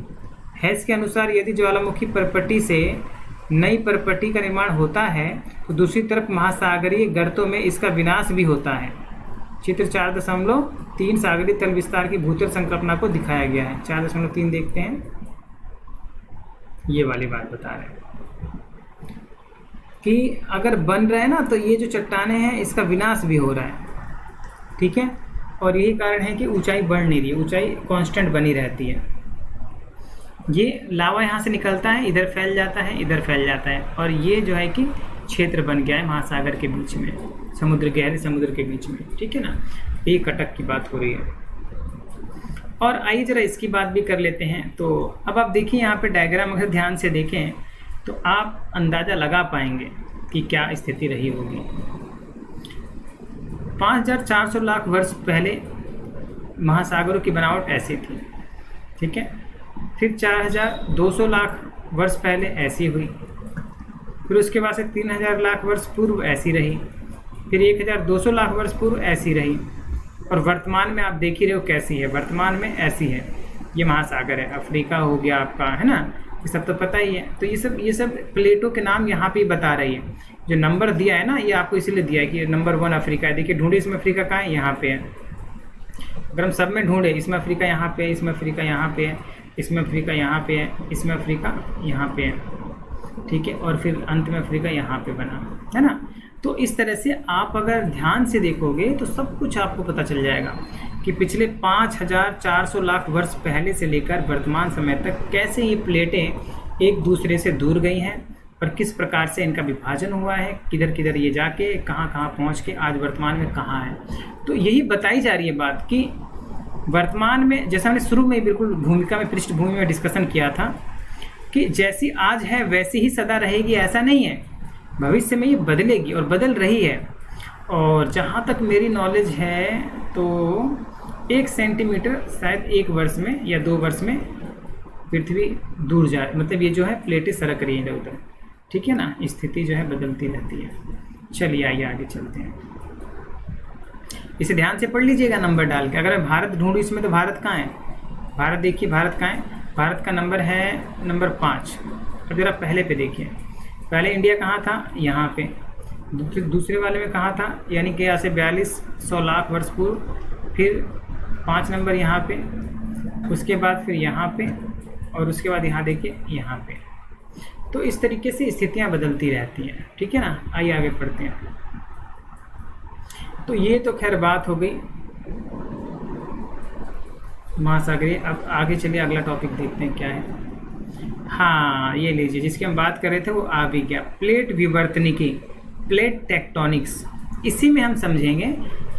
हैस के अनुसार यदि ज्वालामुखी परपटी से नई परपटी का निर्माण होता है तो दूसरी तरफ महासागरीय गर्तों में इसका विनाश भी होता है। चित्र 4.3 सागरीय तल विस्तार की भूतल संकल्पना को दिखाया गया है। 4.3 देखते हैं, ये वाली बात बता रहे हैं कि अगर बन रहा है ना तो ये जो चट्टानें हैं इसका विनाश भी हो रहा है। ठीक है, और यही कारण है कि ऊंचाई बढ़ नहीं रही है, ऊंचाई कांस्टेंट बनी रहती है। ये लावा यहाँ से निकलता है, इधर फैल जाता है, इधर फैल जाता है, और ये जो है कि क्षेत्र बन गया है महासागर के बीच में, समुद्र, गहरे समुद्र के बीच में। ठीक है ना, ये कटक की बात हो रही है। और आइए जरा इसकी बात भी कर लेते हैं। तो अब आप देखिए यहाँ पे डायग्राम अगर ध्यान से देखें तो आप अंदाज़ा लगा पाएंगे कि क्या स्थिति रही होगी। 5400 लाख वर्ष पहले महासागरों की बनावट ऐसी थी। ठीक है, फिर 4200 लाख वर्ष पहले ऐसी हुई, फिर उसके बाद से 3000 लाख वर्ष पूर्व ऐसी रही, फिर 1200 लाख वर्ष पूर्व ऐसी रही, और वर्तमान में आप देख ही रहे हो कैसी है, वर्तमान में ऐसी है। ये महासागर है, अफ्रीका हो गया आपका, है ना, ये सब तो पता ही है। तो ये सब प्लेटों के नाम यहाँ पे बता रही है। जो नंबर दिया है ना, ये आपको इसीलिए दिया है कि नंबर 1 अफ्रीका है। देखिए ढूंढे, इसमें अफ्रीका कहाँ है, यहाँ पे है। अगर हम सब में ढूंढे, इसमें अफ्रीका यहाँ पे है, इसमें अफ्रीका यहाँ पे है, इसमें अफ्रीका यहाँ पे है, इसमें अफ्रीका यहाँ पे है। ठीक है, और फिर अंत में अफ्रीका यहाँ पे बना, है ना। तो इस तरह से आप अगर ध्यान से देखोगे तो सब कुछ आपको पता चल जाएगा कि पिछले 5400 लाख वर्ष पहले से लेकर वर्तमान समय तक कैसे ये प्लेटें एक दूसरे से दूर गई हैं और किस प्रकार से इनका विभाजन हुआ है, किधर किधर ये जाके कहाँ कहाँ पहुँच के आज वर्तमान में कहाँ है। तो यही बताई जा रही है बात कि वर्तमान में, जैसा हमने शुरू में बिल्कुल भूमिका में, पृष्ठभूमि में डिस्कशन किया था कि जैसी आज है वैसी ही सदा रहेगी, ऐसा नहीं है। भविष्य में ये बदलेगी और बदल रही है। और जहाँ तक मेरी नॉलेज है तो 1 सेंटीमीटर शायद 1 वर्ष में या 2 वर्ष में पृथ्वी दूर जाए, मतलब ये जो है प्लेटें सरक रही है उधर। ठीक है ना, स्थिति जो है बदलती रहती है। चलिए आइए आगे चलते हैं। इसे ध्यान से पढ़ लीजिएगा नंबर डाल के। अगर मैं भारत ढूंढूँ इसमें तो भारत कहाँ है, भारत देखिए, भारत कहाँ है, भारत का नंबर है नंबर 5। और जरा पहले पे देखिए, पहले इंडिया कहाँ था, यहाँ पे। दूसरे वाले में कहाँ था, यानी कि यहाँ से 4200 लाख वर्ष पूर्व, फिर 5 नंबर यहाँ पे, उसके बाद फिर यहाँ पे, और उसके बाद यहाँ देखिए यहाँ पे। तो इस तरीके से स्थितियाँ बदलती रहती हैं। ठीक है ना, आइए आगे पढ़ते हैं। तो ये तो खैर बात हो गई महासागरीय। अब आगे चलिए अगला टॉपिक देखते हैं क्या है। हाँ ये लीजिए, जिसकी हम बात कर रहे थे वो आ भी गया, प्लेट विवर्तनिकी, प्लेट टेक्टोनिक्स। इसी में हम समझेंगे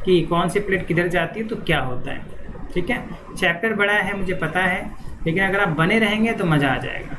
कि कौन सी प्लेट किधर जाती है तो क्या होता है। ठीक है, चैप्टर बड़ा है मुझे पता है, लेकिन अगर आप बने रहेंगे तो मज़ा आ जाएगा।